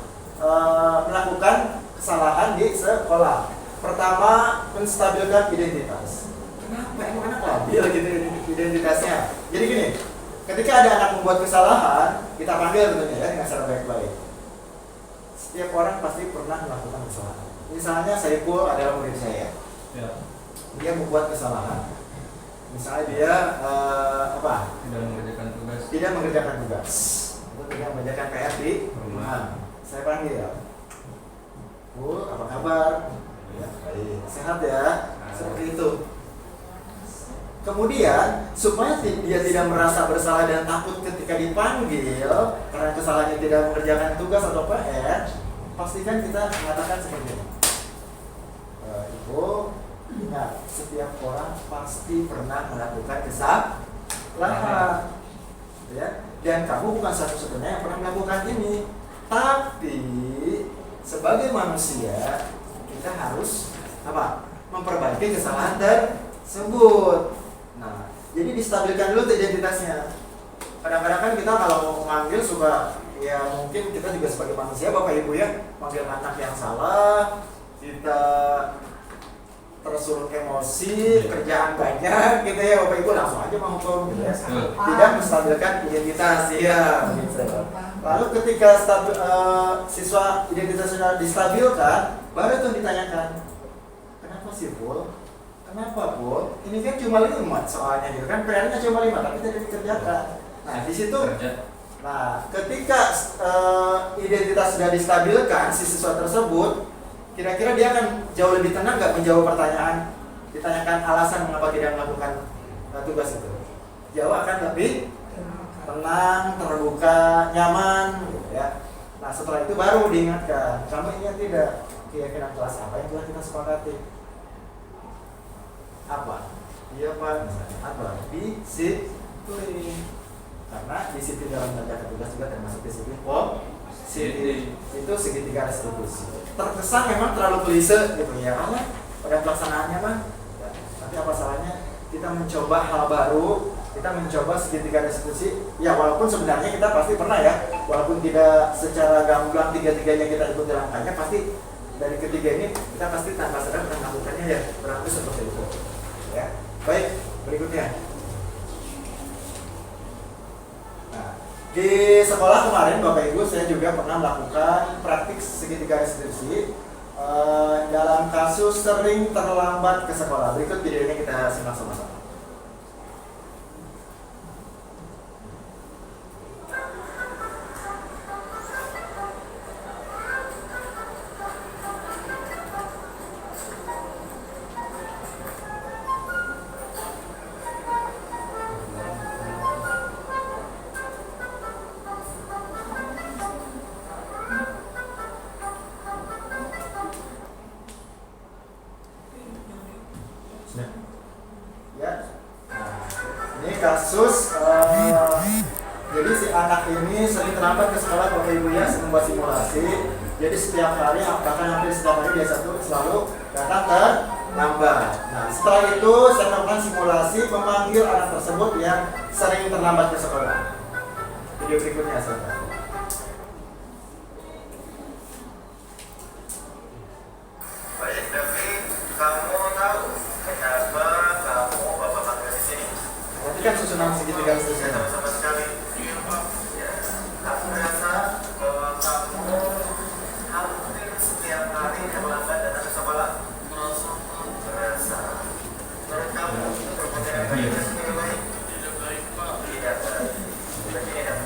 melakukan kesalahan di sekolah? Pertama, menstabilkan identitas. Kenapa emang anak labil gitu identitasnya? Jadi gini, ketika ada anak membuat kesalahan, kita panggil tentunya ya dengan cara baik-baik. Setiap orang pasti pernah melakukan kesalahan. Misalnya Saiful adalah murid saya. Ya. Dia membuat kesalahan. Misalnya dia Tidak mengerjakan tugas. tidak mengerjakan tugas atau tidak mengerjakan PR di rumah. Saya panggil, Bu, apa kabar? Ya, baik. Sehat ya? Seperti itu. Kemudian supaya dia tidak merasa bersalah dan takut ketika dipanggil karena kesalahannya tidak mengerjakan tugas atau PR, pastikan kita mengatakan seperti ini. Ibu, ingat, setiap orang pasti pernah melakukan kesalahan, ya. Dan kamu bukan satu-satunya yang pernah melakukan ini. Tapi sebagai manusia kita harus memperbaiki kesalahan tersebut. Nah, jadi distabilkan dulu identitasnya. Kadang-kadang kan kita kalau manggil suka, ya mungkin kita juga sebagai manusia Bapak Ibu ya, manggil anak yang salah, kita tersulut emosi, kerjaan banyak gitu ya Bapak Ibu, langsung aja menghukum gitu ya. Tidak menstabilkan identitas ya gitu. Lalu ketika siswa identitasnya distabilkan, baru itu ditanyakan, kenapa sih Pul? Kenapa Pul? Ini kan cuma 5 soalnya gitu kan, PR-nya cuma 5 tapi tidak dikerjakan. Nah di situ, nah ketika identitas sudah distabilkan si siswa tersebut, kira-kira dia akan jauh lebih tenang nggak menjawab pertanyaan, ditanyakan alasan mengapa tidak melakukan tugas itu. Jauh akan lebih tenang, terbuka, nyaman gitu ya. Nah setelah itu baru diingatkan, kamu ingat tidak keyakinan kelas apa yang telah kita sepakati? Apa? Iya Pak, misalnya apa? Disiplin. Karena disiplin dalam mengerjakan tugas juga termasuk disiplin positif. Itu segitiga restitusi. Terkesan memang terlalu klise gitu ya, pada pelaksanaannya mah. Ya, tapi apa salahnya kita mencoba hal baru, kita mencoba segitiga restitusi. Ya walaupun sebenarnya kita pasti pernah ya, walaupun tidak secara gamblang tiga-tiganya kita ikuti langkahnya, pasti dari ketiga ini kita pasti tanpa sadar pernah melakukannya ya, berarti seperti itu. Ya, baik berikutnya. Di sekolah kemarin Bapak Ibu saya juga pernah melakukan praktik segitiga restitusi dalam kasus sering terlambat ke sekolah. Berikut video ini kita simak sama-sama. Ya, nah, ini kasus jadi si anak ini sering terlambat ke sekolah Bapak Ibu ya, membuat simulasi. Jadi setiap hari, bahkan hampir setiap hari dia selalu datang terlambat. Nah setelah itu saya melakukan simulasi memanggil anak tersebut yang sering terlambat ke sekolah. Video berikutnya saudara. Baik, tapi kamu tahu kenapa kamu Bapak panggil di sini? Perhatikan susunan segitiga restitusinya. Sama sekali. Ya, kamu merasa bahwa kamu hampir setiap hari terlambat datang ke sekolah? Merasa. Menurut kamu itu perbuatan baik atau baik? Tidak baik, Pak. Tidak baik. Begini dong.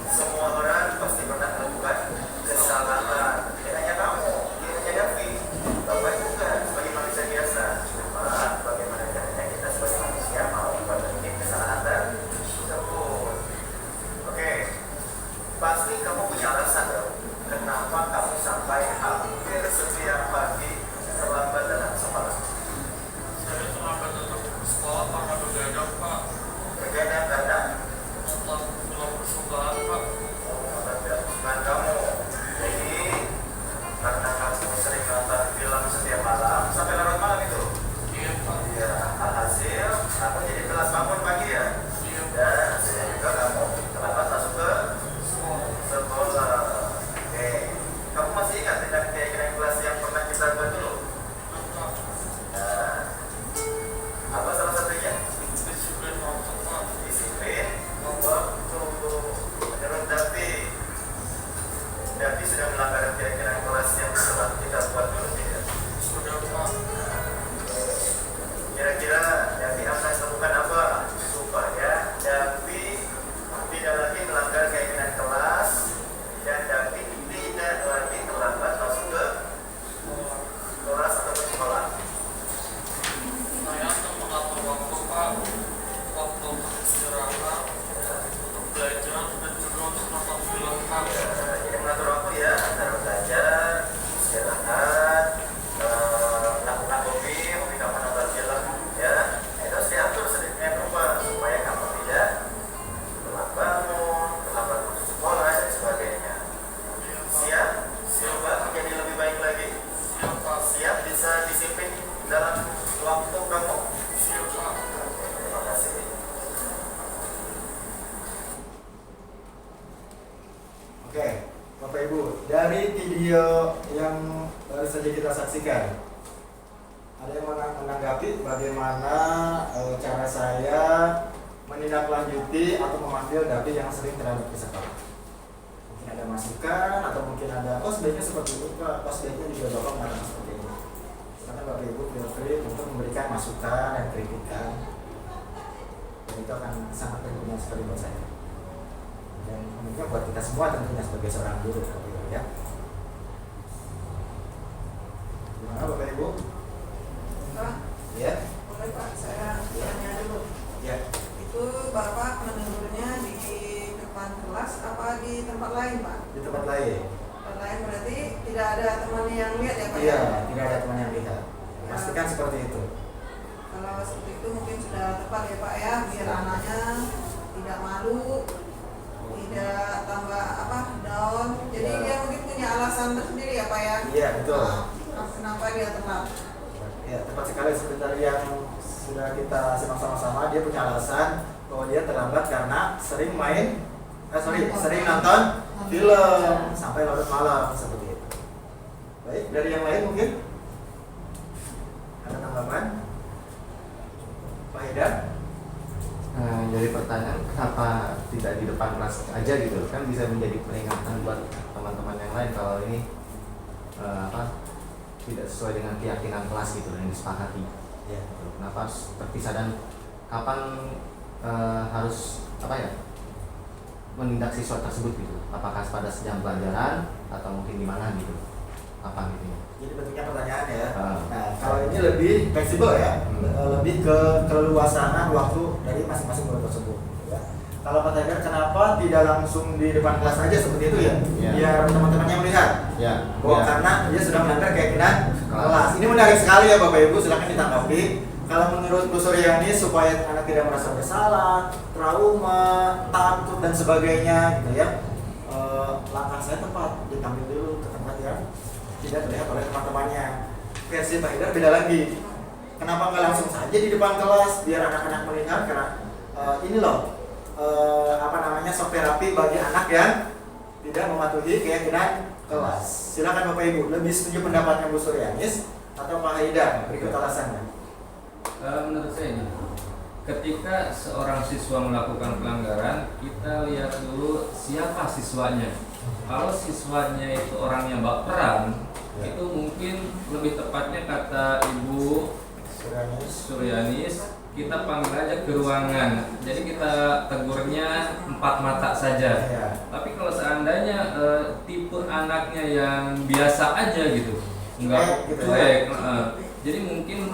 Semua orang pasti pernah melakukan kesalahan. Tidak hanya kamu, tidak hanya Davi. Bapak juga sebagai manusia biasa. Cuma bagaimana caranya kita sebagai manusia mau memperbaiki kesalahan tersebut. Oke, pasti kamu punya alasan dong. Kenapa kamu sampai hampir setiap pagi terlambat datang ke sekolah? Saya terlambat datang ke sekolah karena begadang, Pak. Begadang karena Setelah pulang persembahan, Pak. persembahan kamu. Jadi karena kamu sering nonton film setiap malam sampai larut malam itu. Iya, Pak. Ya, alhasil kamu jadi telat bangun pagi ya. Iya, Pak. Dan hasilnya juga kamu terlambat masuk ke sekolah. Oke, kamu masih ingat tindak keyakinan kelas yang pernah kita buat dulu? Pak. Nah, apa salah satunya? Disiplin waktu, Pak. Disiplin waktu. Menurut Davi sudah melanggar keyakinan kelas yang telah kita buat dulu tidak? Sudah, Pak. Kira-kira Davi akan lakukan apa supaya Davi tidak lagi melanggar keyakinan kelas dan Davi tidak lagi terlambat masuk ke kelas ataupun sekolah? Saya akan mengatur waktu, Pak. Waktu untuk istirahat, untuk belajar, dan juga untuk nonton film, Pak. Jadi mengatur waktu ya antara belajar, istirahat, melakukan hobi kamu nonton film ya. Nah, itu harus diatur sedemikian rupa supaya kamu tidak telat bangun, terlambat masuk sekolah dan sebagainya. Siap? Coba menjadi lebih baik lagi. Siap, Pak. Siap bisa disiplin dalam waktu kamu. Siap, Pak. Terima kasih. Oke, Bapak Ibu, dari video yang baru saja kita saksikan, ada yang menanggapi bagaimana cara saya menindaklanjuti atau memanggil Davi yang sering terlambat ke sekolah? Mungkin ada masukan atau mungkin ada, oh sebaiknya seperti itu Pak, oh sebaiknya juga Bapak mengatakan seperti ini. Karena Bapak Ibu feel free untuk memberikan masukan dan kritikan, dan itu akan sangat berguna sekali buat saya. Dan tentunya buat kita semua tentunya sebagai seorang guru ya. Gimana Bapak Ibu? Pak, Ya, boleh Pak, saya tanya dulu. ya. Itu Bapak menegurnya di depan kelas apa di tempat lain, Pak? Di tempat lain. Tempat lain berarti tidak ada teman yang lihat ya, Pak? Iya, tidak ada teman yang lihat. Pastikan seperti itu. Kalau seperti itu mungkin sudah tepat ya Pak ya, biar anaknya tidak malu, tidak tambah down. Jadi Ya. dia mungkin punya alasan tersendiri ya Pak ya. Iya, betul. Kenapa dia telat? Ya, tepat sekali seperti yang sudah kita simak sama-sama. Dia punya alasan bahwa dia terlambat karena sering sering nonton film sampai larut malam seperti itu. Baik, dari yang lain mungkin ada tanggapan? Pak Hidar? menjadi pertanyaan, kenapa tidak di depan kelas aja gitu? Kan bisa menjadi peringatan buat teman-teman yang lain kalau ini tidak sesuai dengan keyakinan kelas gitu yang disepakati. Ya. Kenapa harus terpisah dan kapan harus menindak siswa tersebut gitu? Apakah pada jam pelajaran atau mungkin di mana gitu? Kapan gitu ya? Jadi bentuknya pertanyaan ya. Nah, kalau ini lebih fleksibel ya, lebih ke keleluasaan waktu dari masing-masing guru tersebut. Ya. Kalau Pak Tiger, kenapa tidak langsung di depan kelas aja seperti itu ya? Ya. Biar teman-temannya melihat. Ya. Bahwa karena dia sudah melanggar keyakinan kelas. Ini menarik sekali ya Bapak Ibu, silakan ditanggapi. Kalau menurut Bu Suryani supaya anak tidak merasa bersalah, trauma, takut dan sebagainya gitu ya. Langkah saya tepat, dipanggil dulu ke tempat yang tidak terlihat oleh teman-temannya. Versi Pak Hidar beda lagi. Kenapa nggak langsung saja di depan kelas biar anak-anak melihat? Karena ini loh shock terapi bagi anak yang tidak mematuhi keyakinan kelas. Silakan Bapak Ibu, lebih setuju pendapatnya Bu Suryanis atau Pak Haidar? Berikut alasannya. Menurut saya ini, ketika seorang siswa melakukan pelanggaran, kita lihat dulu siapa siswanya. Kalau siswanya itu orangnya baperan, itu mungkin lebih tepatnya kata Ibu Suryanis, kita panggil aja ke ruangan. Jadi kita tegurnya 4 mata saja. Tapi kalau seandainya tipe anaknya yang biasa aja gitu, enggak baik, jadi mungkin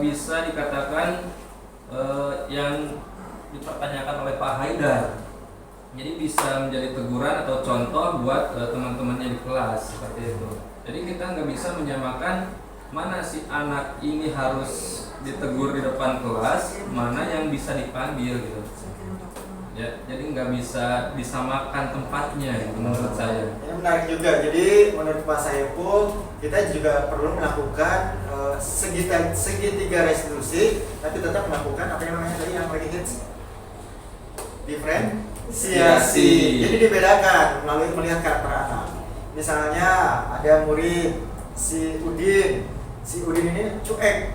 bisa dikatakan yang dipertanyakan oleh Pak Haidar. Jadi bisa menjadi teguran atau contoh buat teman-temannya di kelas seperti itu. Jadi kita nggak bisa menyamakan mana si anak ini harus ditegur di depan kelas, mana yang bisa dipanggil gitu. Ya, jadi nggak bisa disamakan tempatnya gitu, menurut saya. Ini menarik juga. Jadi menurut Pak Saiful, kita juga perlu melakukan segitiga restitusi, tapi tetap melakukan apa yang namanya tadi yang lagi hits, diferensiasi. Jadi dibedakan melalui melihat karakter anak. Misalnya ada murid si Udin ini cuek,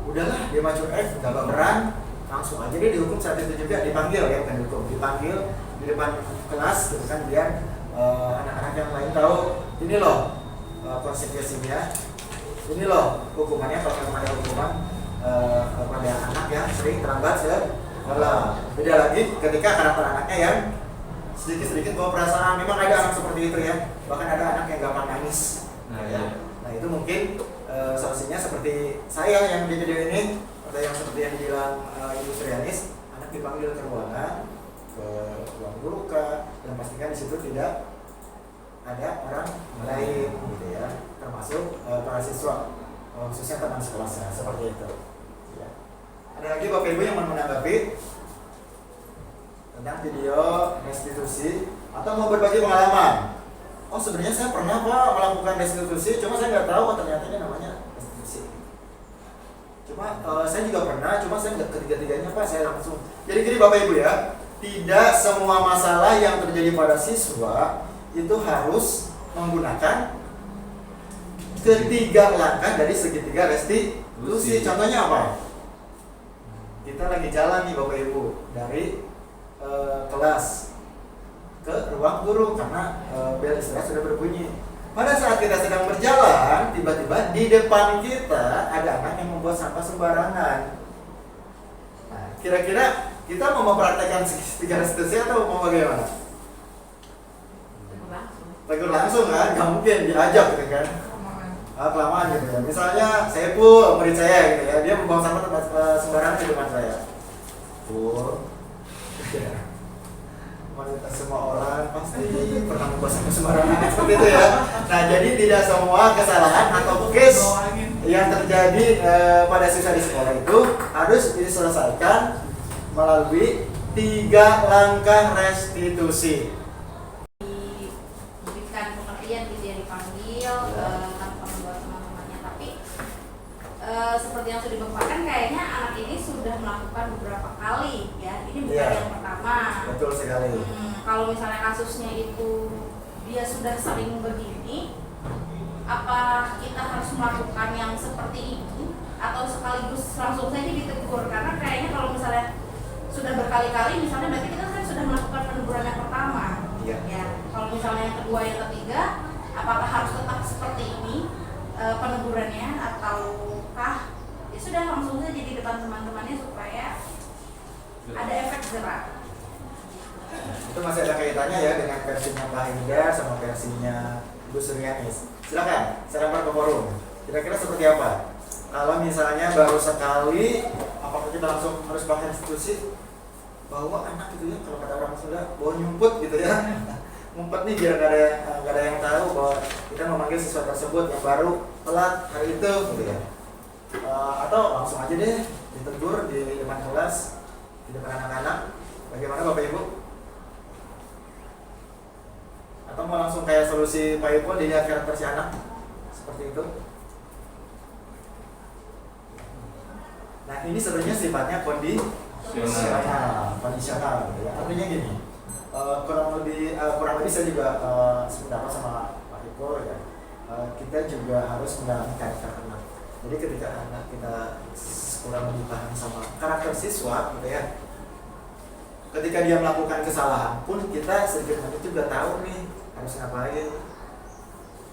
udahlah dia mah cuek, nggak baperan, langsung aja dia dihukum saat itu juga, dipanggil ya, bukan dihukum, dipanggil di depan kelas, gitu kan, biar anak-anak yang lain tahu ini loh konsekuensinya, ini loh hukumannya kalau ada hukuman pada anak yang sering terlambat sekolah. Beda lagi ketika karakter anaknya yang sedikit-sedikit bawa perasaan. Memang ada anak seperti itu ya, bahkan ada anak yang gampang nangis. Nah itu mungkin solusinya seperti saya yang di video ini, atau yang seperti yang dibilang Ibu Suryanis, anak dipanggil ke ruangan, ke ruang guru dan pastikan di situ tidak ada orang lain gitu ya, termasuk para siswa, khususnya teman sekelasnya, seperti itu ya. Ada lagi Bapak Ibu yang mau menanggapi tentang video restitusi atau mau berbagi pengalaman? Oh sebenarnya saya pernah Pak melakukan restitusi, cuma saya nggak tahu ternyata ini namanya restitusi. Cuma saya juga pernah, cuma saya nggak ketiga-tiganya Pak, saya langsung. Jadi gini Bapak Ibu ya, tidak semua masalah yang terjadi pada siswa itu harus menggunakan ketiga langkah dari segitiga restitusi. Contohnya apa? Kita lagi jalan nih Bapak Ibu dari kelas ke ruang guru karena bel istirahat sudah berbunyi. Pada saat kita sedang berjalan, tiba-tiba di depan kita ada anak yang membuat sampah sembarangan. Nah, kira-kira kita mau mempraktekkan segitiga restitusi atau mau bagaimana? Tegur langsung kan? Gak mungkin diajak gitu kan? Kelamaan gitu ya. Misalnya saya murid saya gitu ya, dia membuang sampah tempat sembarangan di depan saya. Wanita semua orang pasti pernah membuang sampah sembarangan seperti itu ya. Nah jadi tidak semua kesalahan atau case yang terjadi pada siswa di sekolah itu harus diselesaikan melalui 3 langkah restitusi. Diberikan pengertian gitu ya, dipanggil tanpa membawa teman-temannya, tapi seperti yang sudah dipaparkan kayaknya anak ini sudah melakukan beberapa kali ya, ini bukan yang pertama. Betul sekali. Kalau misalnya kasusnya itu dia sudah sering begini, apa kita harus melakukan yang seperti ini atau sekaligus langsung saja ditegur? Karena kayaknya kalau misalnya sudah berkali-kali, misalnya berarti kita kan sudah melakukan peneguran yang pertama. Iya. Ya, kalau misalnya yang kedua, yang ketiga, apakah harus tetap seperti ini penegurannya, ataukah ya sudah langsung saja di depan teman-temannya supaya ada efek jerak? Itu masih ada kaitannya ya dengan versinya Pak Indra sama versinya Bu Suryanis. Silakan, saya lempar ke forum. Kira-kira seperti apa? Kalau misalnya baru sekali, apakah kita langsung harus pakai institusi? Bawa anak gitu ya, kalau kata orang Sunda, bawa nyumput gitu ya. Ngumpet nih biar gak ada yang tahu bahwa kita memanggil siswa tersebut yang baru telat hari itu gitu ya. Atau langsung aja deh ditegur di depan kelas, di depan anak-anak. Bagaimana Bapak Ibu? Atau mau langsung kayak solusi Pak Ipo dilihat karakter si anak seperti itu? Nah ini sebenarnya sifatnya kondisional gitu ya. Artinya gini, kurang lebih saya juga sependapat sama Pak Ipo ya. Kita juga harus mendalami karakter anak. Jadi ketika anak kita kurang lebih paham sama karakter siswa gitu ya, ketika dia melakukan kesalahan pun kita sedikit banyak juga tahu nih harus ngapain,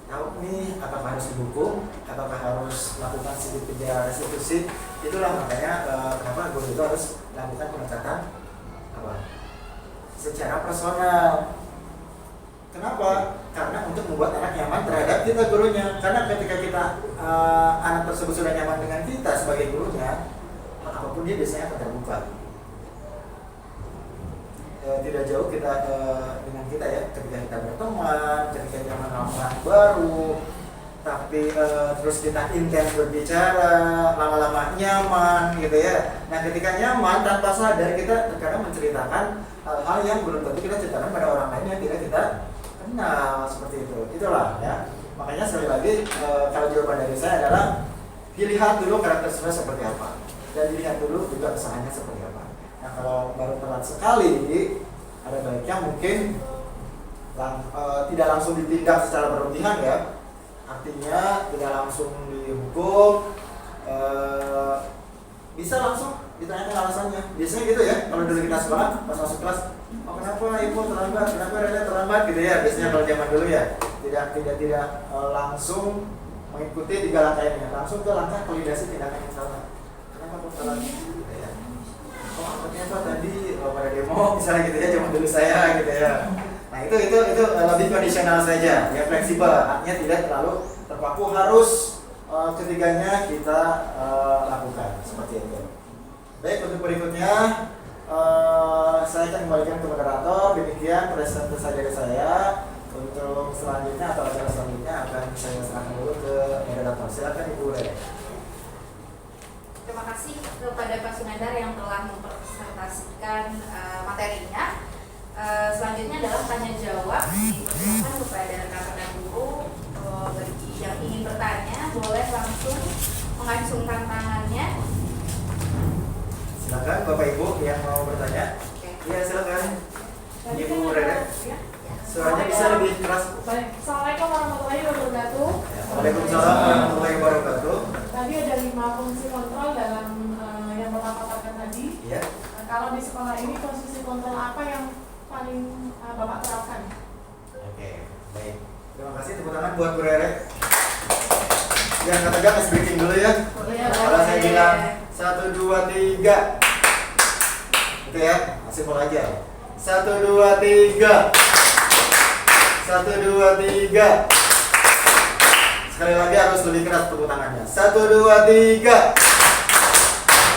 tahu nih apakah harus dihukum, apakah harus melakukan sedikit restitusi. Itulah makanya kenapa guru itu harus melakukan pendekatan secara personal. Kenapa? Karena untuk membuat anak nyaman terhadap kita gurunya. Karena ketika kita anak tersebut sudah nyaman dengan kita sebagai gurunya, apapun dia biasanya akan terbuka. Tidak jauh kita dengan kita ya, ketika kita berteman, ketika kita mengenal orang baru, tapi terus kita intens berbicara, lama-lama nyaman gitu ya. Nah ketika nyaman tanpa sadar kita terkadang menceritakan hal-hal yang belum tentu kita ceritakan pada orang lain yang tidak kita kenal, seperti itu. Itulah ya. Makanya sekali lagi kalau jawaban dari saya adalah dilihat dulu karakter siswa seperti apa, dan dilihat dulu juga usahanya seperti apa. Nah kalau baru telat sekali, ada baiknya mungkin tidak langsung ditindak secara berlebihan ya. Artinya tidak langsung dihukum, bisa langsung ditanyakan alasannya. Biasanya gitu ya, kalau dulu kita sekolah pas masuk kelas, oh kenapa ibu terlambat, kenapa Reda terlambat gitu ya. Biasanya kalau zaman dulu ya tidak langsung mengikuti 3 langkah ini, langsung ke langkah validasi tindakan yang salah. Kenapa kok salah gitu ya? Oh angkatnya apa tadi pada demo misalnya gitu ya, zaman dulu saya gitu ya. Nah itu lebih kondisional saja, ya fleksibel, artinya tidak terlalu terpaku harus ketiganya kita lakukan seperti itu. Baik, untuk berikutnya saya akan kembalikan ke moderator. Demikian presentasi dari saya. Untuk selanjutnya atau acara selanjutnya akan saya serahkan dulu ke moderator. Silakan Ibu Rere. Terima kasih kepada Pak Sunendar yang telah mempresentasikan materinya. Selanjutnya adalah tanya jawab. Dipersilakan kepada rekan-rekan guru bagi yang ingin bertanya boleh langsung mengacungkan tangannya. Silakan Bapak Ibu yang mau bertanya. Iya silakan. Ibu Rere. Suaranya bisa lebih keras. Baik. Assalamualaikum warahmatullahi wabarakatuh. Waalaikumsalam warahmatullahi wabarakatuh. Tadi ada 5 fungsi kontrol dalam yang Bapak paparkan tadi. Iya. Nah, kalau di sekolah ini posisi kontrol apa yang paling Bapak terapkan? Oke, baik. Terima kasih, tepuk tangan buat Bu Rere. Jangan tegang, es breaking dulu ya. Kalau saya bilang 1, 2, 3 itu ya, masih mau aja. 1, 2, 3 1, 2, 3 Sekali lagi harus lebih keras tepuk tangannya. 1, 2, 3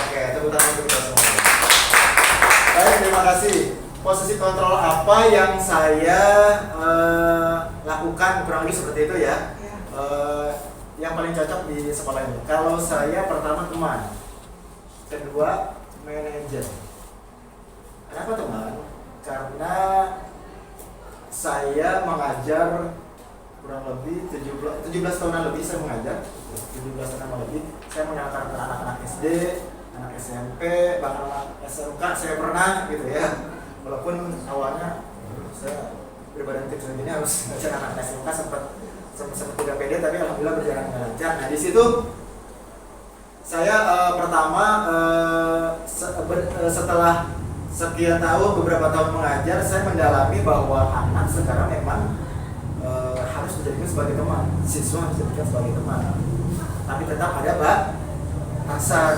Oke, tepuk tangan untuk kita semua. Baik, terima kasih. Posisi kontrol apa yang saya lakukan kurang lebih seperti itu ya. Yang paling cocok di sekolah ini. Kalau saya pertama teman, kedua manajer. Kenapa teman? Karena saya mengajar kurang lebih 17 tahunan lebih saya mengajar. 17 tahunan lebih saya mengajar anak-anak SD, anak SMP, bahkan anak SMK saya pernah gitu ya. Walaupun awalnya saya berbadan kecil ini harus ngajar anak SMK sempat tidak pede, tapi alhamdulillah berjalan dengan lancar. Nah di situ saya pertama setelah sekian tahun, beberapa tahun mengajar, saya mendalami bahwa anak sekarang memang harus dijadikan sebagai teman, siswa harus dijadikan sebagai teman, tapi tetap ada batasan.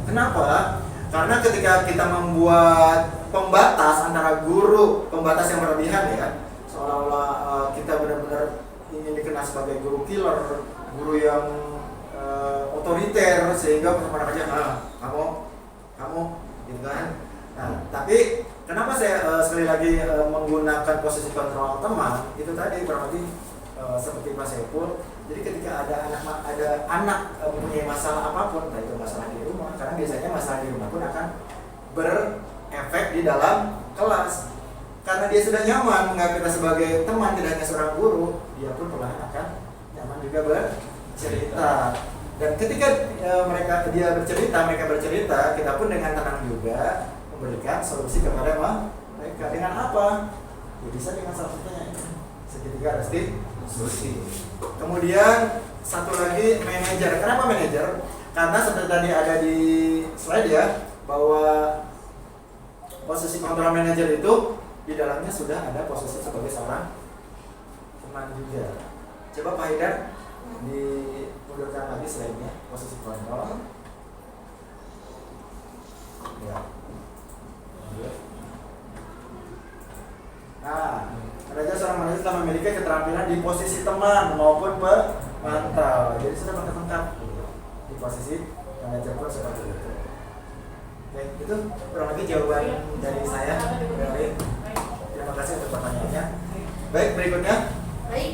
Kenapa? Karena ketika kita membuat pembatas antara guru, pembatas yang berlebihan ya, seolah-olah kita benar-benar ingin dikenal sebagai guru killer, guru yang otoriter, sehingga kemana aja, kamu, gitu kan. Nah, tapi kenapa saya sekali lagi menggunakan posisi kontrol teman? Itu tadi kurang lebih seperti Pak Saiful. Jadi ketika ada anak mempunyai masalah apapun, entah itu masalah di rumah, karena biasanya masalah di rumah pun akan berefek di dalam kelas. Karena dia sudah nyaman menganggap kita sebagai teman, tidak hanya seorang guru, dia pun perlahan akan nyaman juga bercerita. Dan ketika dia bercerita, kita pun dengan tenang juga memberikan solusi kepada mereka. Dengan apa? Ya bisa dengan salah satunya segitiga restitusi. Kemudian satu lagi manajer. Kenapa manajer? Karena seperti tadi ada di slide ya, bahwa posisi kontrol manajer itu di dalamnya sudah ada posisi sebagai seorang teman juga. Coba Pak Haidar dimundurkan lagi slide-nya, posisi kontrol. Ya. Nah, manajer seorang manajer telah memiliki keterampilan di posisi teman maupun pemantau. Jadi sudah lengkap di posisi manajer pun seperti itu. Oke, itu kurang lebih jawaban dari saya. Terima kasih untuk pertanyaannya. Baik, berikutnya. Baik,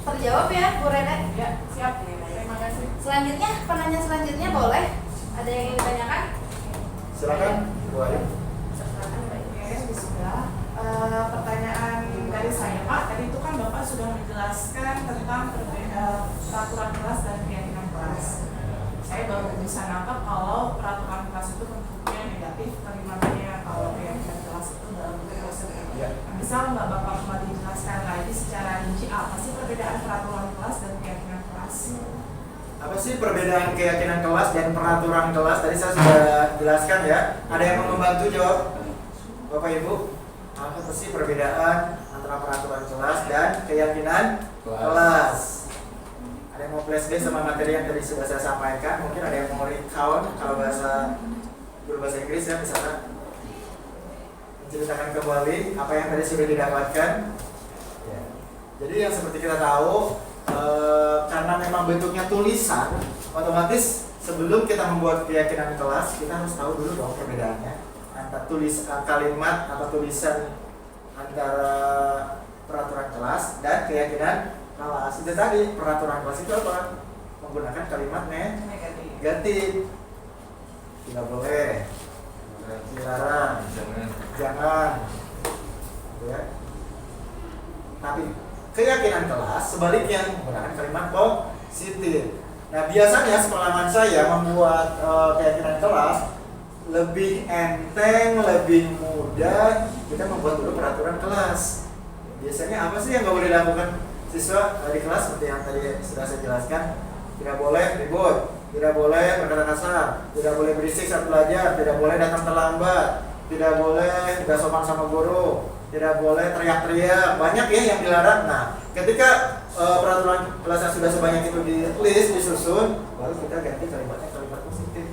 terjawab ya Bu Rene? Ya, siap. Terima kasih. Selanjutnya, penanya selanjutnya boleh? Ada yang ingin ditanyakan? Silakan, Bu Ayu. Oke, sudah. Pertanyaan dari saya, Pak. Tadi itu kan Bapak sudah menjelaskan tentang peraturan kelas dan keyakinan kelas. Saya baru bisa nangkap kalau peraturan kelas itu bentuknya negatif, kalimatnya kalau keyakinan kelas itu dalam bentuk positif. Bisa nggak Bapak kembali jelaskan lagi secara rinci apa sih perbedaan peraturan kelas dan keyakinan kelas? Apa sih perbedaan keyakinan kelas dan peraturan kelas? Tadi saya sudah jelaskan ya. Ada yang mau membantu jawab? Bapak Ibu? Apa sih perbedaan antara peraturan kelas dan keyakinan kelas? Ada yang mau flashback sama materi yang tadi sudah saya sampaikan? Mungkin ada yang mau recount kalau guru bahasa Inggris ya, misalnya menceritakan kembali apa yang tadi sudah didapatkan. Ya. Jadi yang seperti kita tahu, karena memang bentuknya tulisan, otomatis sebelum kita membuat keyakinan kelas, kita harus tahu dulu dong perbedaannya antara kalimat atau tulisan antara peraturan kelas dan keyakinan kelas. Itu tadi, peraturan kelas itu apa? Menggunakan kalimat negatif. Tidak boleh, dilarang, jangan, ya. Tapi keyakinan kelas sebaliknya menggunakan kalimat positif. Nah, biasanya sepengalaman saya membuat keyakinan kelas lebih enteng, lebih mudah. Kita membuat dulu peraturan kelas. Biasanya apa sih yang nggak boleh dilakukan siswa di kelas? Seperti yang tadi sudah saya jelaskan, tidak boleh ribut, tidak boleh berkata kasar, tidak boleh berisik saat belajar, tidak boleh datang terlambat, tidak boleh tidak sopan sama guru, tidak boleh teriak-teriak. Banyak ya yang dilarang. Nah, ketika peraturan kelasnya sudah sebanyak itu di list, disusun, baru kita ganti kalimatnya kalimat positif.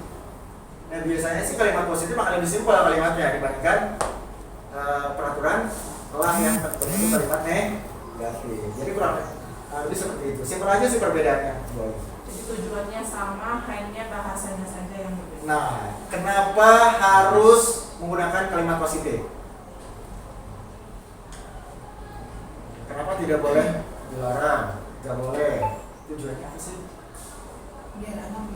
Nah, biasanya sih kalimat positif akan lebih simpel kalimatnya dibandingkan peraturan kelas yang itu kalimat negatif. Jadi kurang lebih seperti itu. Simpel aja sih perbedaannya. Jadi tujuannya sama, hanya bahasanya saja yang berbeda. Nah, kenapa harus menggunakan kalimat positif? Kenapa tidak boleh dilarang? Tidak boleh. Tujuannya apa sih? Biar anak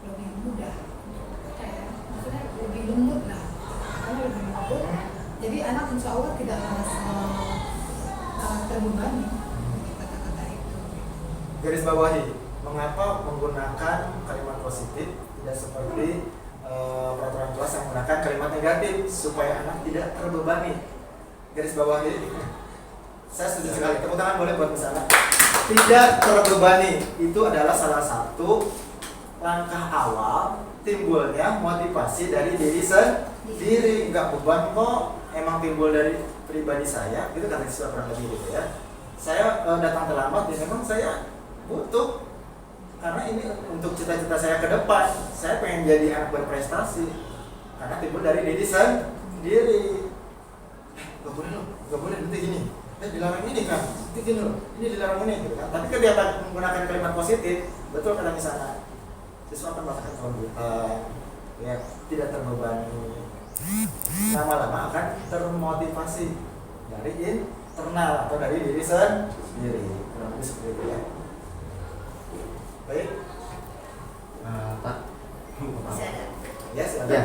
lebih mudah, maksudnya lebih lembut lah, karena lebih lembut. Jadi anak insya Allah tidak merasa terbebani kata-kata itu. Garis bawahi, mengapa menggunakan kalimat positif tidak seperti peraturan kelas yang menggunakan kalimat negatif supaya anak tidak terbebani. Garis bawahi, saya setuju sekali. Tepuk tangan boleh buat misalnya. Tidak terbebani itu adalah salah satu langkah awal timbulnya motivasi dari diri sendiri, nggak beban kok, emang timbul dari pribadi saya, itu kata siswa kurang lebih gitu ya. Saya datang terlambat, ya memang saya butuh, karena ini untuk cita-cita saya ke depan, saya pengen jadi anak berprestasi, karena timbul dari diri sendiri. Gak boleh loh, gak boleh, nanti gini, dilarang ini kan, nanti gini loh, ini dilarang ini gitu kan. Tapi ketika menggunakan kalimat positif, betul kata misalnya, siswa akan merasakan kelembutan, ya tidak terbebani, lama-lama akan termotivasi dari internal atau dari diri sendiri. Kurang lebih seperti itu ya. Baik. Pak. Ya, silakan. Ya,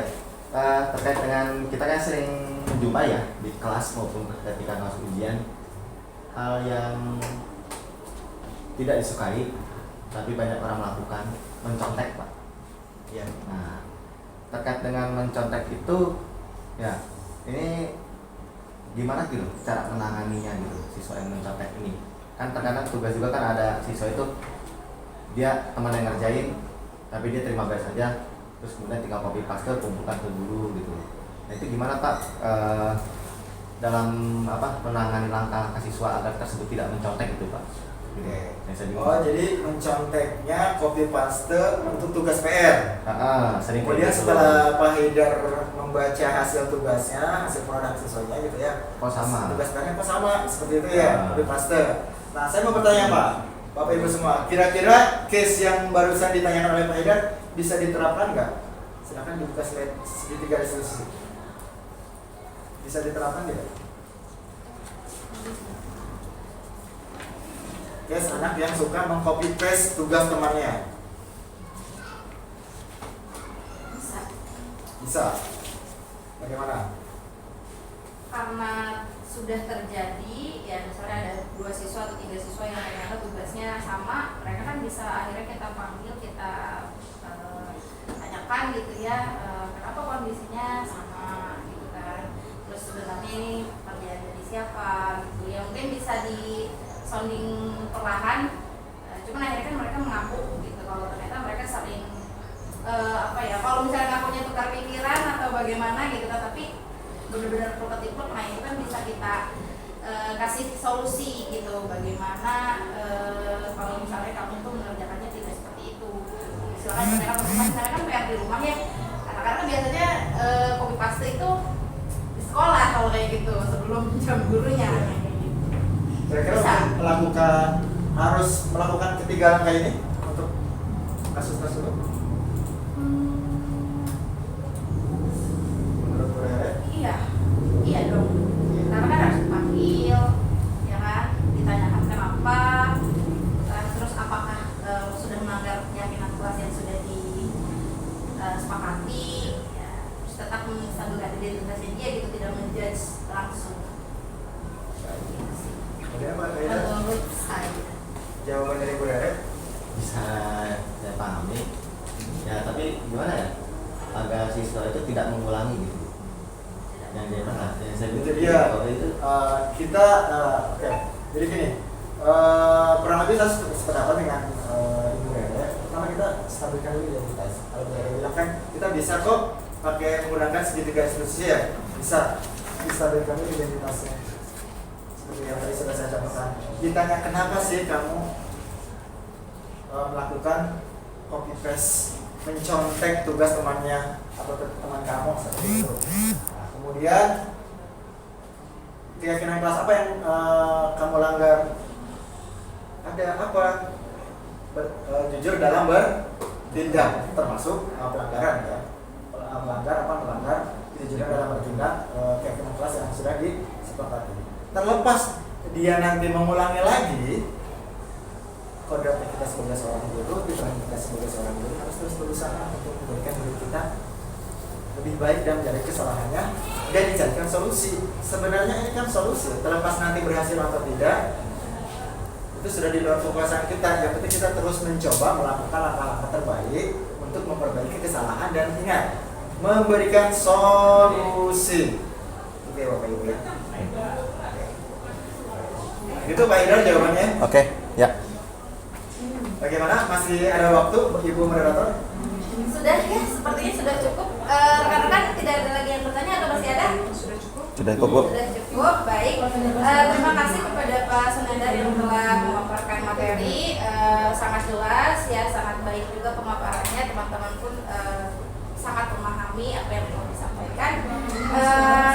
terkait dengan kita kan sering menjumpai ya di kelas maupun ketika masuk ujian hal yang tidak disukai tapi banyak orang melakukan, mencontek Pak. Ya. Nah, terkait dengan mencontek itu ya ini gimana gitu cara menanganinya gitu siswa yang mencontek ini? Kan terkadang tugas juga kan ada siswa itu dia teman yang ngerjain tapi dia terima beres saja, terus kemudian tinggal copy paste kumpulkan ke guru gitu. Nah itu gimana Pak dalam menangani langkah siswa agar tersebut tidak mencontek gitu Pak? Gitu. Oh, jadi menconteknya copy paste untuk tugas PR. Sering Kemudian gitu. setelah Pak Haidar membaca hasil tugasnya, hasil produk siswanya gitu ya. Oh sama. Tugas PR-nya kok sama seperti itu ya, copy paste. Nah, saya mau bertanya Pak, Bapak Ibu semua, kira-kira case yang barusan ditanyakan oleh Pak Haidar bisa diterapkan nggak? Silakan dibuka slide segitiga resolusi. Bisa diterapkan tidak? Case anak yang suka mengcopy paste tugas temannya. Bisa. Bagaimana? Karena sudah terjadi ya, misalnya ada 2 siswa atau 3 siswa yang ternyata tugasnya sama, mereka kan bisa akhirnya kita panggil, kita tanyakan gitu ya, kenapa kondisinya sama gitu kan, terus sebenarnya ini kerjaan dari siapa gitu ya, mungkin bisa di sounding perlahan, cuman akhirnya kan mereka mengaku gitu kalau ternyata mereka saling kalau misalnya ngakunya tukar pikiran atau bagaimana gitu kan, tapi benar-benar prototipe, nah itu kan bisa kita kasih solusi gitu, bagaimana kalau misalnya kamu tuh mengerjakannya tidak seperti itu, silakan kerjakan misalnya kan PR di rumah ya, karena biasanya copy paste itu di sekolah kalau kayak gitu sebelum jam gurunya. Kira-kira harus melakukan ketiga langkah ini untuk kasus tersebut? Menurut Bu Rere? Iya dong. Karena kan harus dipanggil, ya kan, ditanyakan kenapa, terus apakah sudah melanggar keyakinan kelas yang sudah disepakati, ya, terus tetap sambil ada identitasnya dia gitu, tidak menjudge langsung. Kemudian Pak Haidar, Menurut saya. jawaban dari Bu Rere? Bisa saya pahami ya, tapi gimana ya agar siswa itu tidak mengulangi gitu yang dia pernah yang saya Itu dia. itu Kita oke. Jadi gini, kurang lebih saya sependapat dengan Ibu Rere. Pertama kita stabilkan dulu identitas. Kalau Bu Rere bilang kan kita bisa kok pakai menggunakan segitiga instruksi ya, bisa distabilkan dulu identitasnya. Seperti yang tadi sudah saya contohkan. Ditanya kenapa sih kamu melakukan copy paste, mencontek tugas temannya atau teman kamu seperti itu. Nah, kemudian keyakinan kelas apa yang kamu langgar? Ada apa? Jujur dalam bertindak, termasuk pelanggaran ya. Melanggar kejujuran dalam bertindak, keyakinan kelas yang sudah disepakati. Terlepas dia nanti mengulangi lagi, kodrat kita sebagai seorang guru, kita sebagai seorang guru harus terus berusaha untuk memberikan diri kita lebih baik dan mencari kesalahannya dan dicarikan solusi. Sebenarnya ini kan solusi, terlepas nanti berhasil atau tidak, itu sudah di luar kekuasaan kita. Yang penting kita terus mencoba melakukan langkah-langkah terbaik untuk memperbaiki kesalahan dan ingat memberikan solusi. Oke Bapak Ibu ya. Itu Pak Haidar jawabannya. Oke, ya. Bagaimana? Masih ada waktu Ibu moderator? Sudah ya, sepertinya sudah cukup. Rekan-rekan tidak ada lagi yang bertanya atau masih ada? Sudah cukup. Sudah cukup. Sudah cukup, baik. Terima kasih kepada Pak Sunendar yang telah memaparkan materi. Sangat jelas ya, sangat baik juga pemaparannya. Teman-teman pun sangat memahami apa yang telah disampaikan.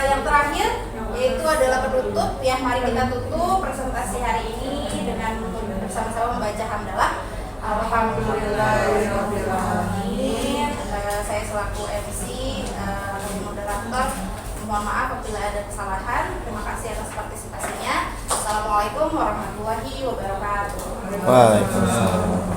Yang terakhir yaitu adalah penutup ya. Mari kita tutup presentasi hari ini dengan bersama-sama membaca hamdalah. Alhamdulillahirabbil alamin. Saya selaku MC moderator mohon maaf apabila ada kesalahan. Terima kasih atas partisipasinya. Assalamualaikum warahmatullahi wabarakatuh. Waalaikumsalam.